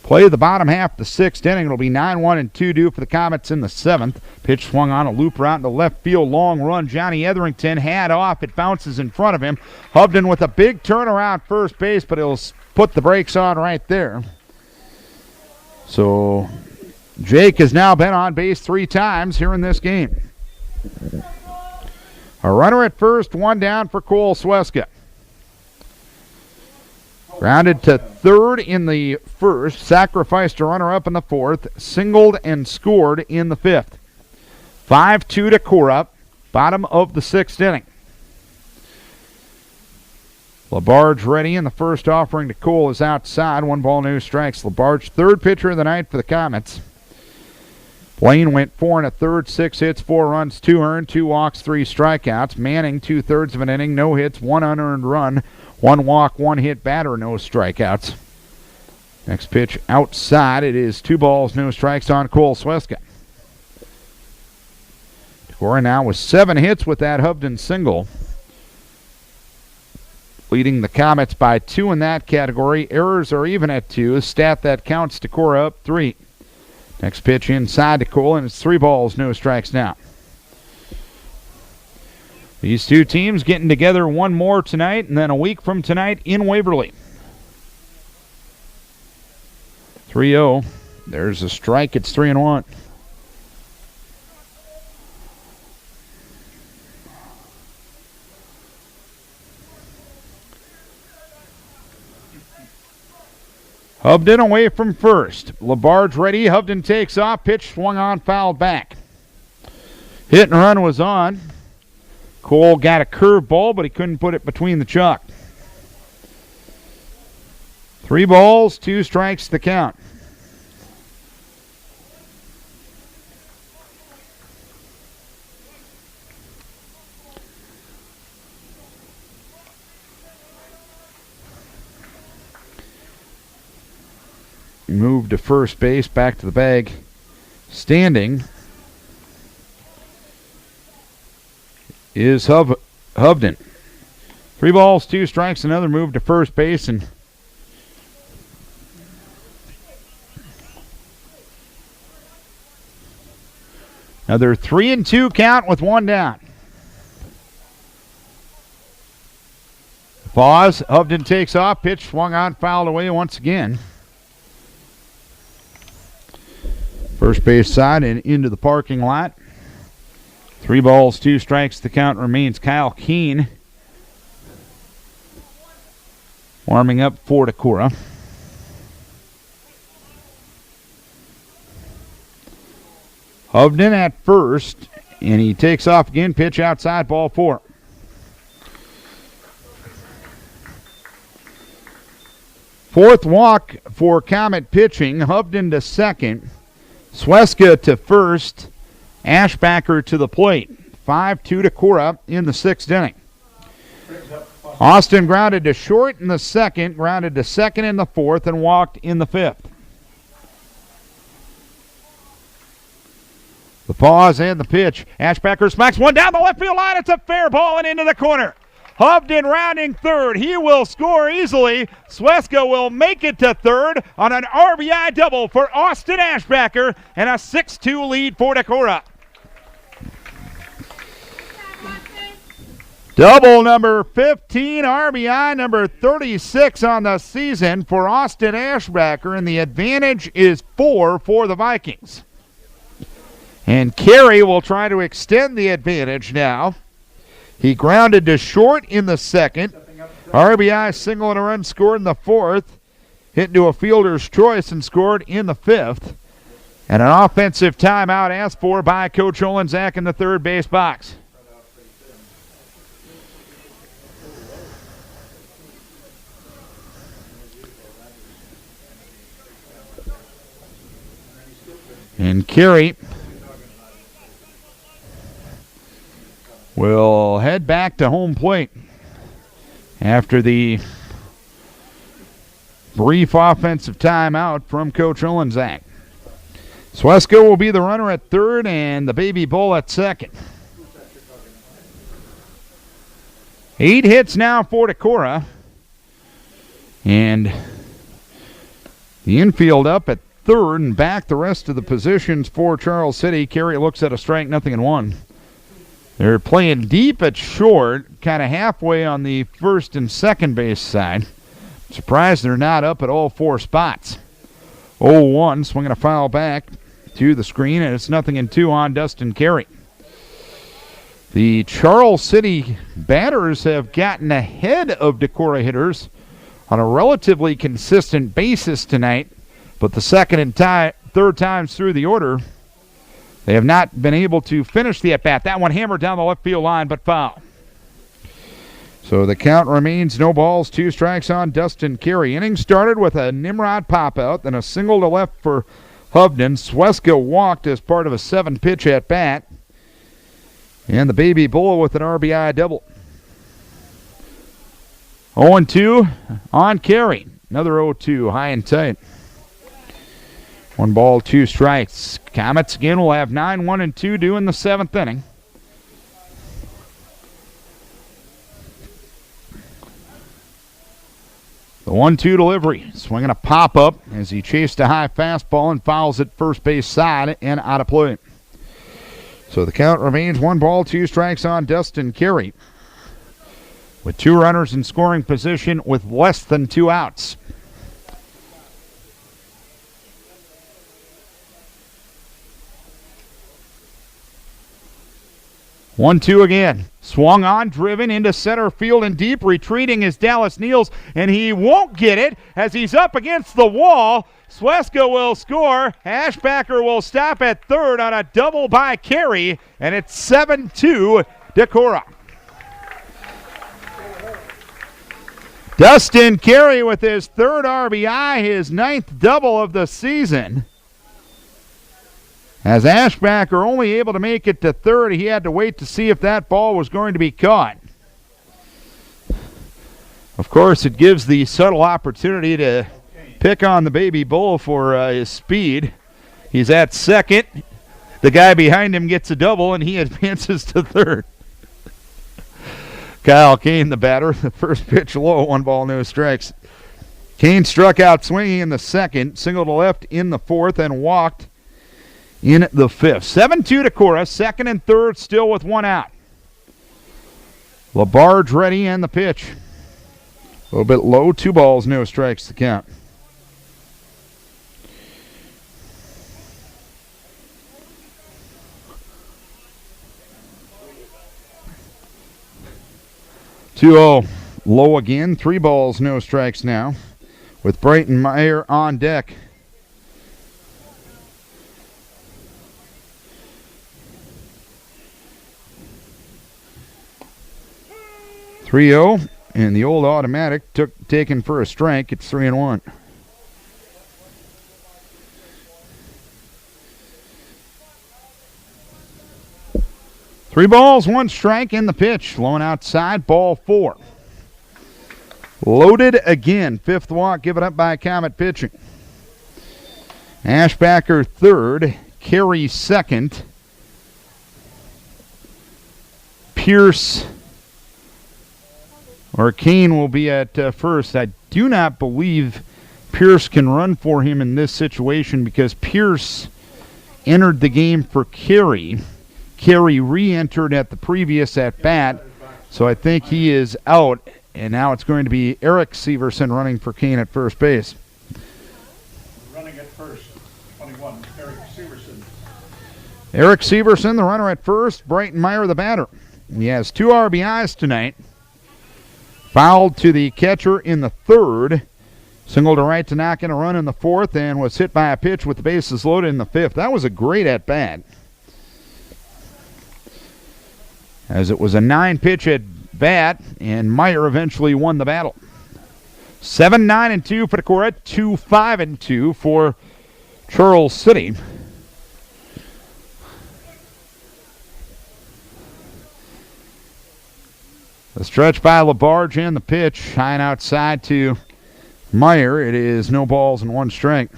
A: play the bottom half of the sixth inning. It'll be 9-1 and 2 due for the Comets in the seventh. Pitch swung on a loop route into left field, long run. Johnny Etherington had off. It bounces in front of him. Hubden with a big turnaround first base, but he'll put the brakes on right there. So Jake has now been on base 3 times here in this game. A runner at first, 1 down for Cole Sweska. Grounded to third in the first, sacrificed a runner up in the fourth, singled and scored in the fifth. 5-2 Decorah, bottom of the sixth inning. Labarge ready, and the first offering to Cole is outside. 1 no strikes. Labarge, third pitcher of the night for the Comets. Blaine went 4 1/3, 6 hits, 4 runs, 2 earned, 2 walks, 3 strikeouts. Manning, 2/3 of an inning, no hits, 1 unearned run, 1 walk, 1 hit batter, no strikeouts. Next pitch outside. It is 2 balls, no strikes on Cole Sweska. Decorah now with 7 hits with that Hubden single, leading the Comets by 2 in that category. Errors are even at 2. A stat that counts Decorah up 3. Next pitch inside to Cole, and it's 3 balls, no strikes now. These two teams getting together one more tonight, and then a week from tonight in Waverly. 3-0. There's a strike. It's 3-1. Hubden away from first. Labarge ready. Hubden takes off. Pitch swung on, fouled back. Hit and run was on. Cole got a curveball, but he couldn't put it between the chalk. 3 balls, 2 strikes the count. Moved to first base, back to the bag. Standing is Hubden. 3 balls, 2 strikes, another move to first base, and another 3-2 count with 1 down. Pause. Hubden takes off. Pitch swung on, fouled away once again. First base side and into the parking lot. 3 balls, 2 strikes. The count remains. Kyle Keene warming up for Decorah. Hubden at first, and he takes off again. Pitch outside, ball 4. Fourth walk for Comet pitching. Hubden to second. Sweska to first. Ashbacker to the plate. 5-2 Decorah in the 6th inning. Austin grounded to short in the 2nd, grounded to second in the 4th, and walked in the 5th. The pause and the pitch. Ashbacker smacks one down the left field line. It's a fair ball and into the corner. Hubden rounding third. He will score easily. Sweska will make it to third on an RBI double for Austin Ashbacker, and a 6-2 lead for Decorah. Double number 15, RBI number 36 on the season for Austin Ashbacker, and the advantage is 4 for the Vikings. And Carey will try to extend the advantage now. He grounded to short in the 2nd. RBI single and a run scored in the 4th. Hit into a fielder's choice and scored in the 5th. And an offensive timeout asked for by Coach Olenzak in the third base box. And Carey will head back to home plate after the brief offensive timeout from Coach Olenzak. Swesko will be the runner at third and the Baby Bull at second. 8 hits now for Decorah. And the infield up at third and back the rest of the positions for Charles City. Carey looks at a strike, 0-1. They're playing deep at short, kind of halfway on the first and second base side. Surprised they're not up at all 4 spots. 0-1, swinging a foul back to the screen, and it's 0-2 on Dustin Carey. The Charles City batters have gotten ahead of Decorah hitters on a relatively consistent basis tonight, but the second and third times through the order, they have not been able to finish the at-bat. That one hammered down the left field line, but foul. So the count remains no balls, 2 strikes on Dustin Carey. Inning started with a Nimrod pop-out, then a single to left for Hovden. Sweska walked as part of a 7-pitch at-bat. And the Baby Bull with an RBI double. 0-2 on Carey. Another 0-2, high and tight. 1 ball, 2 strikes. Comets again will have 9-1-2 due in the 7th inning. The 1-2 delivery. Swinging a pop-up as he chased a high fastball and fouls it first base side and out of play. So the count remains 1 ball, 2 strikes on Dustin Carey, with 2 runners in scoring position with less than 2 outs. One-two again. Swung on, driven into center field and deep. Retreating is Dallas Niels, and he won't get it as he's up against the wall. Sweska will score. Ashbacker will stop at third on a double by Carey, and it's 7-2 Decorah. Dustin Carey with his 3rd RBI, his 9th double of the season. As Ashbacker only able to make it to third, he had to wait to see if that ball was going to be caught. Of course, it gives the subtle opportunity to pick on the Baby Bull for his speed. He's at second. The guy behind him gets a double, and he advances to third. Kyle Kane, the batter. The first pitch low, 1 ball, no strikes. Kane struck out swinging in the second, single to left in the 4th, and walked in the 5th. 7-2 Decorah, 2nd and 3rd, still with 1 out. LaBarge ready and the pitch. A little bit low, 2 balls, no strikes to count. Two-0, low again, 3 balls, no strikes now, with Brighton Meyer on deck. (3-0), and the old automatic taken for a strike. It's 3-1. Three balls, 1 strike in the pitch. Low outside, ball 4. Loaded again. 5th walk given up by Comet pitching. Ashbacker 3rd. Carey 2nd. Pierce or Kane will be at first. I do not believe Pierce can run for him in this situation because Pierce entered the game for Carey. Carey re-entered at the previous at-bat, so I think he is out, and now it's going to be Eric Severson running for Kane at first base.
B: Running at first, 21, Eric Severson.
A: Eric Severson, the runner at first. Brighton Meyer, the batter. He has 2 RBIs tonight. Fouled to the catcher in the 3rd. Single to right to knock in a run in the 4th, and was hit by a pitch with the bases loaded in the 5th. That was a great at-bat, as it was a 9-pitch at-bat, and Meyer eventually won the battle. 7-9-2 for Decorah, 2-5-2 for Charles City. The stretch by LaBarge and the pitch, high and outside to Meyer. It is no balls and 1 strike.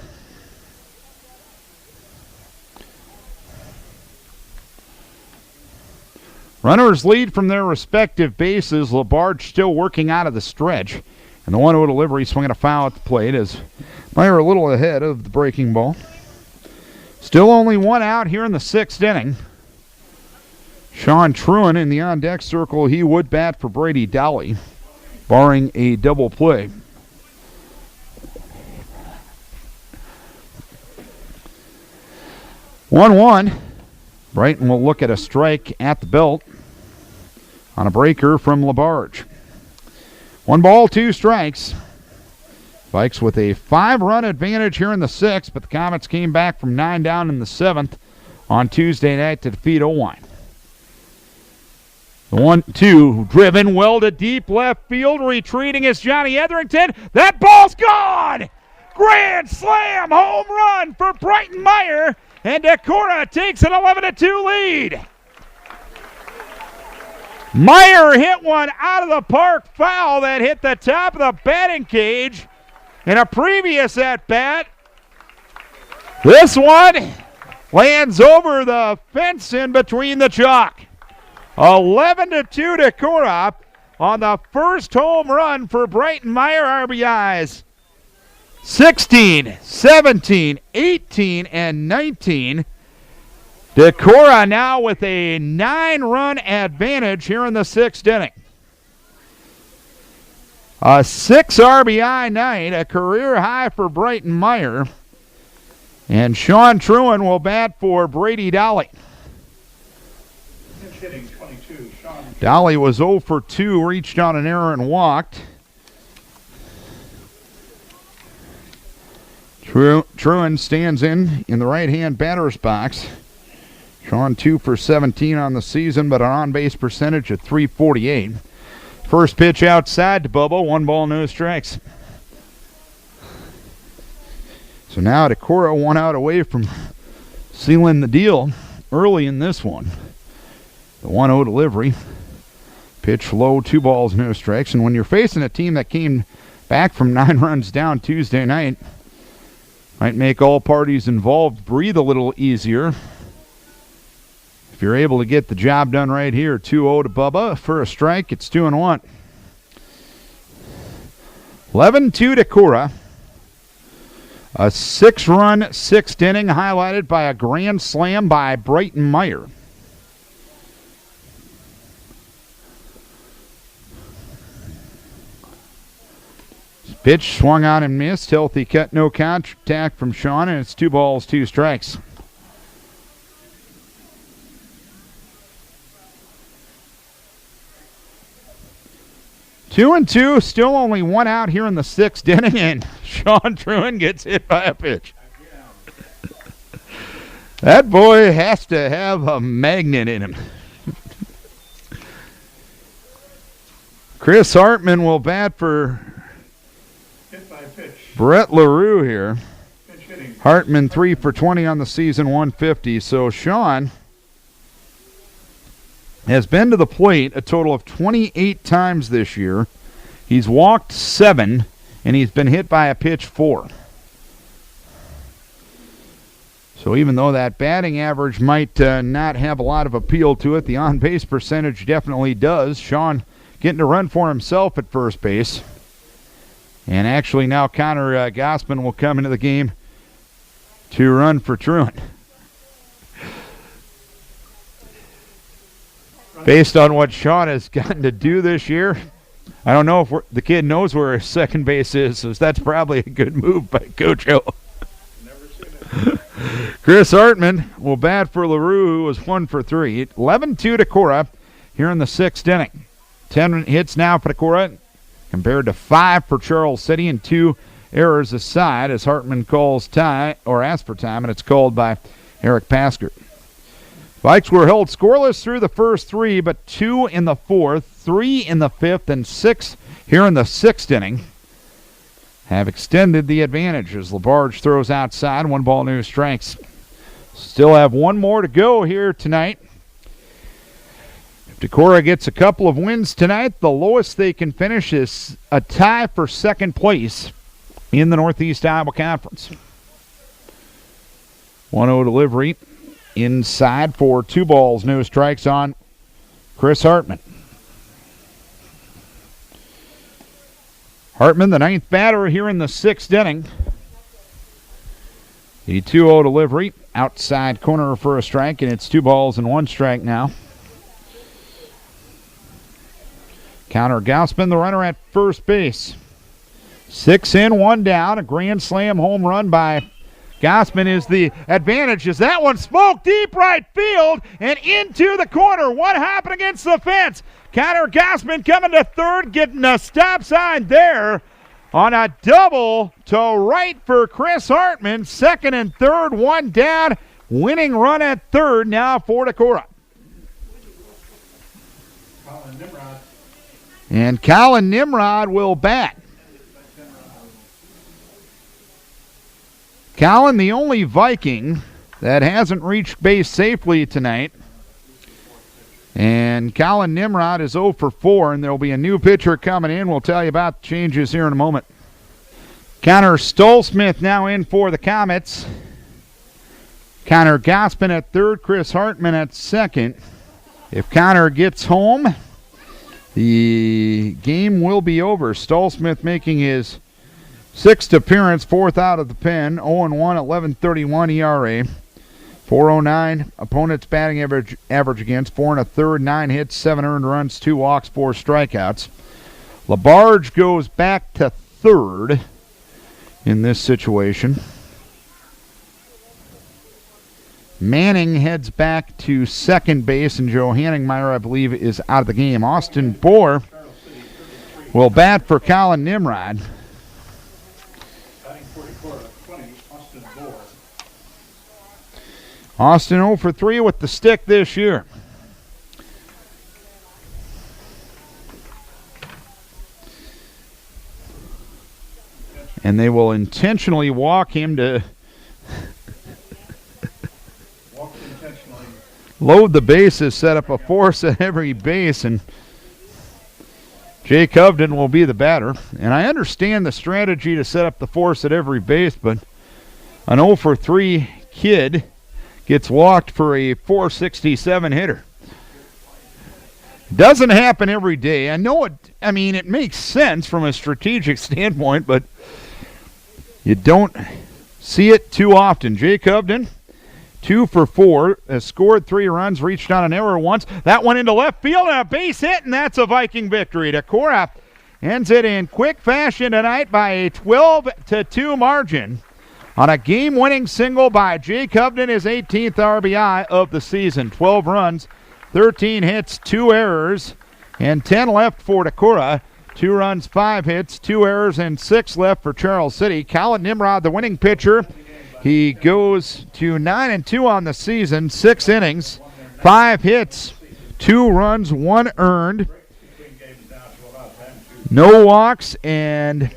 A: Runners lead from their respective bases. Labarge still working out of the stretch. And the 1-0 delivery, swinging a foul at the plate as Meyer a little ahead of the breaking ball. Still only 1 out here in the 6th inning. Sean Truan in the on-deck circle. He would bat for Brady Dolly, barring a double play. One. Brighton will look at a strike at the belt on a breaker from Labarge. 1 ball, 2 strikes. Vikes with a 5-run advantage here in the 6th, but the Comets came back from 9 down in the 7th on Tuesday night to defeat Owine. The 1-2 driven well to deep left field. Retreating is Johnny Etherington. That ball's gone! Grand slam home run for Brighton Meyer, and Decorah takes an 11-2 lead. Meyer hit one out of the park foul that hit the top of the batting cage in a previous at-bat. This one lands over the fence in between the chalk. 11-2 Decorah on the first home run for Brighton Meyer. RBIs 16, 17, 18, and 19. Decorah now with a 9-run advantage here in the 6th inning. A 6 RBI night, a career high for Brighton Meyer. And Sean Truan will bat for Brady Dolly.
B: Pinch hitting 22, Sean.
A: Dolly was 0 for 2, reached on an error and walked. Truan stands in the right-hand batter's box. Sean 2 for 17 on the season, but an on-base percentage of .348. First pitch outside to Bubba, 1 ball, no strikes. So now Decorah 1 out away from sealing the deal early in this one. The 1-0 delivery. Pitch low, 2 balls, no strikes. And when you're facing a team that came back from 9 runs down Tuesday night, might make all parties involved breathe a little easier. If you're able to get the job done right here, 2-0 to Bubba for a strike. It's 2-1. 11-2 Decorah. A 6-run 6th inning highlighted by a grand slam by Brighton Meyer. Pitch swung on and missed. Healthy cut, no contact from Sean, and it's 2 balls, 2 strikes. Two and 2, still only 1 out here in the 6th inning, and Sean Truan gets hit by a pitch. That boy has to have a magnet in him. Chris Hartman will bat for Brett LaRue here. Hartman 3 for 20 on the season, 150. So Sean has been to the plate a total of 28 times this year. He's walked 7, and he's been hit by a pitch 4. So even though that batting average might not have a lot of appeal to it, the on-base percentage definitely does. Sean getting to run for himself at first base. And actually now Connor Gossman will come into the game to run for Truan. Based on what Sean has gotten to do this year, I don't know if the kid knows where his second base is, so that's probably a good move by Coach O.
B: Never seen it.
A: Chris Hartman will bat for LaRue, who was 1 for 3. 11-2 Decorah here in the 6th inning. 10 hits now for Decorah, compared to 5 for Charles City, and 2 errors aside as Hartman calls time, or asks for time, and it's called by Eric Pasker. Vikes were held scoreless through the first 3, but 2 in the 4th, 3 in the 5th, and 6 here in the 6th inning have extended the advantage as Labarge throws outside. 1 ball, no strikes. Still have 1 more to go here tonight. If Decorah gets a couple of wins tonight, the lowest they can finish is a tie for second place in the Northeast Iowa Conference. 1-0 delivery inside for 2 balls, no strikes on Chris Hartman. Hartman, the 9th batter here in the 6th inning. The 2-0 delivery, outside corner for a strike, and it's 2 balls and 1 strike now. Connor Gaussman, the runner at first base. 6 in, 1 down. A grand slam home run by Gaussman is the advantage as that one smoked deep right field and into the corner. One hopping against the fence. Connor Gaussman coming to third, getting a stop sign there on a double to right for Chris Hartman. 2nd and 3rd, 1 down. Winning run at 3rd now for Decorah. And Colin Nimrod will bat. Colin, the only Viking that hasn't reached base safely tonight. And Colin Nimrod is 0 for 4, and there will be a new pitcher coming in. We'll tell you about the changes here in a moment. Connor Stolsmith now in for the Comets. Connor Gaussman at 3rd, Chris Hartman at 2nd. If Connor gets home, the game will be over. Stolsmith making his 6th appearance, 4th out of the pen, 0-1, 11.31 ERA, 4.09 opponent's batting average against, 4 1/3, 9 hits, 7 earned runs, 2 walks, 4 strikeouts. LaBarge goes back to 3rd in this situation. Manning heads back to 2nd base, and Joe Hanningmeyer, I believe, is out of the game. Austin Bohr will bat for Colin Nimrod. Austin 0 for 3 with the stick this year. And they will intentionally walk him to load the bases, set up a force at every base, and Jay Covden will be the batter. And I understand the strategy to set up the force at every base, but an 0 for 3 kid gets walked for a 467 hitter. Doesn't happen every day. I know it, it makes sense from a strategic standpoint, but you don't see it too often. Jay Covden, 2 for 4, has scored 3 runs, reached on an error once. That one into left field and a base hit, and that's a Viking victory. Decorah ends it in quick fashion tonight by a 12-2 margin on a game-winning single by Jay Covden, his 18th RBI of the season. 12 runs, 13 hits, 2 errors, and 10 left for Decorah. 2 runs, 5 hits, 2 errors, and 6 left for Charles City. Colin Nimrod, the winning pitcher. He goes to 9-2 on the season, 6 innings, 5 hits, 2 runs, 1 earned, no walks, and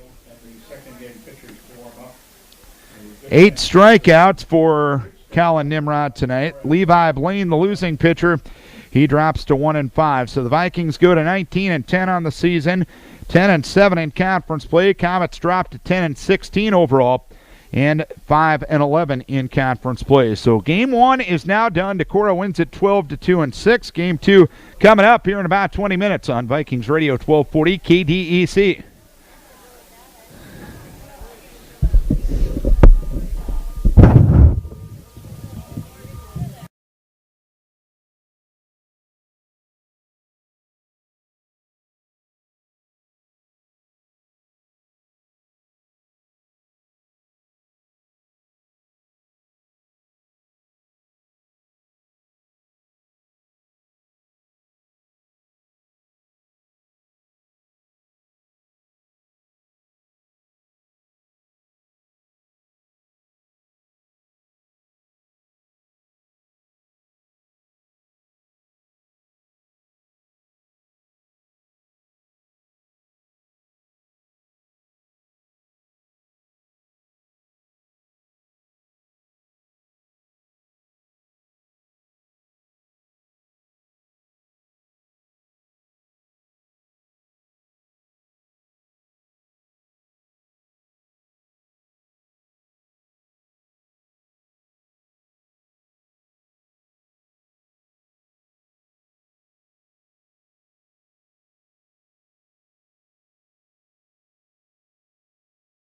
A: 8 strikeouts for Colin Nimrod tonight. Levi Blaine, the losing pitcher, he drops to 1-5. So the Vikings go to 19-10 on the season, 10-7 in conference play. Comets drop to 10-16 overall, and 5-11 in conference play. So game 1 is now done. Decorah wins it 12-2 and 6. Game 2 coming up here in about 20 minutes on Vikings Radio 1240 KDEC.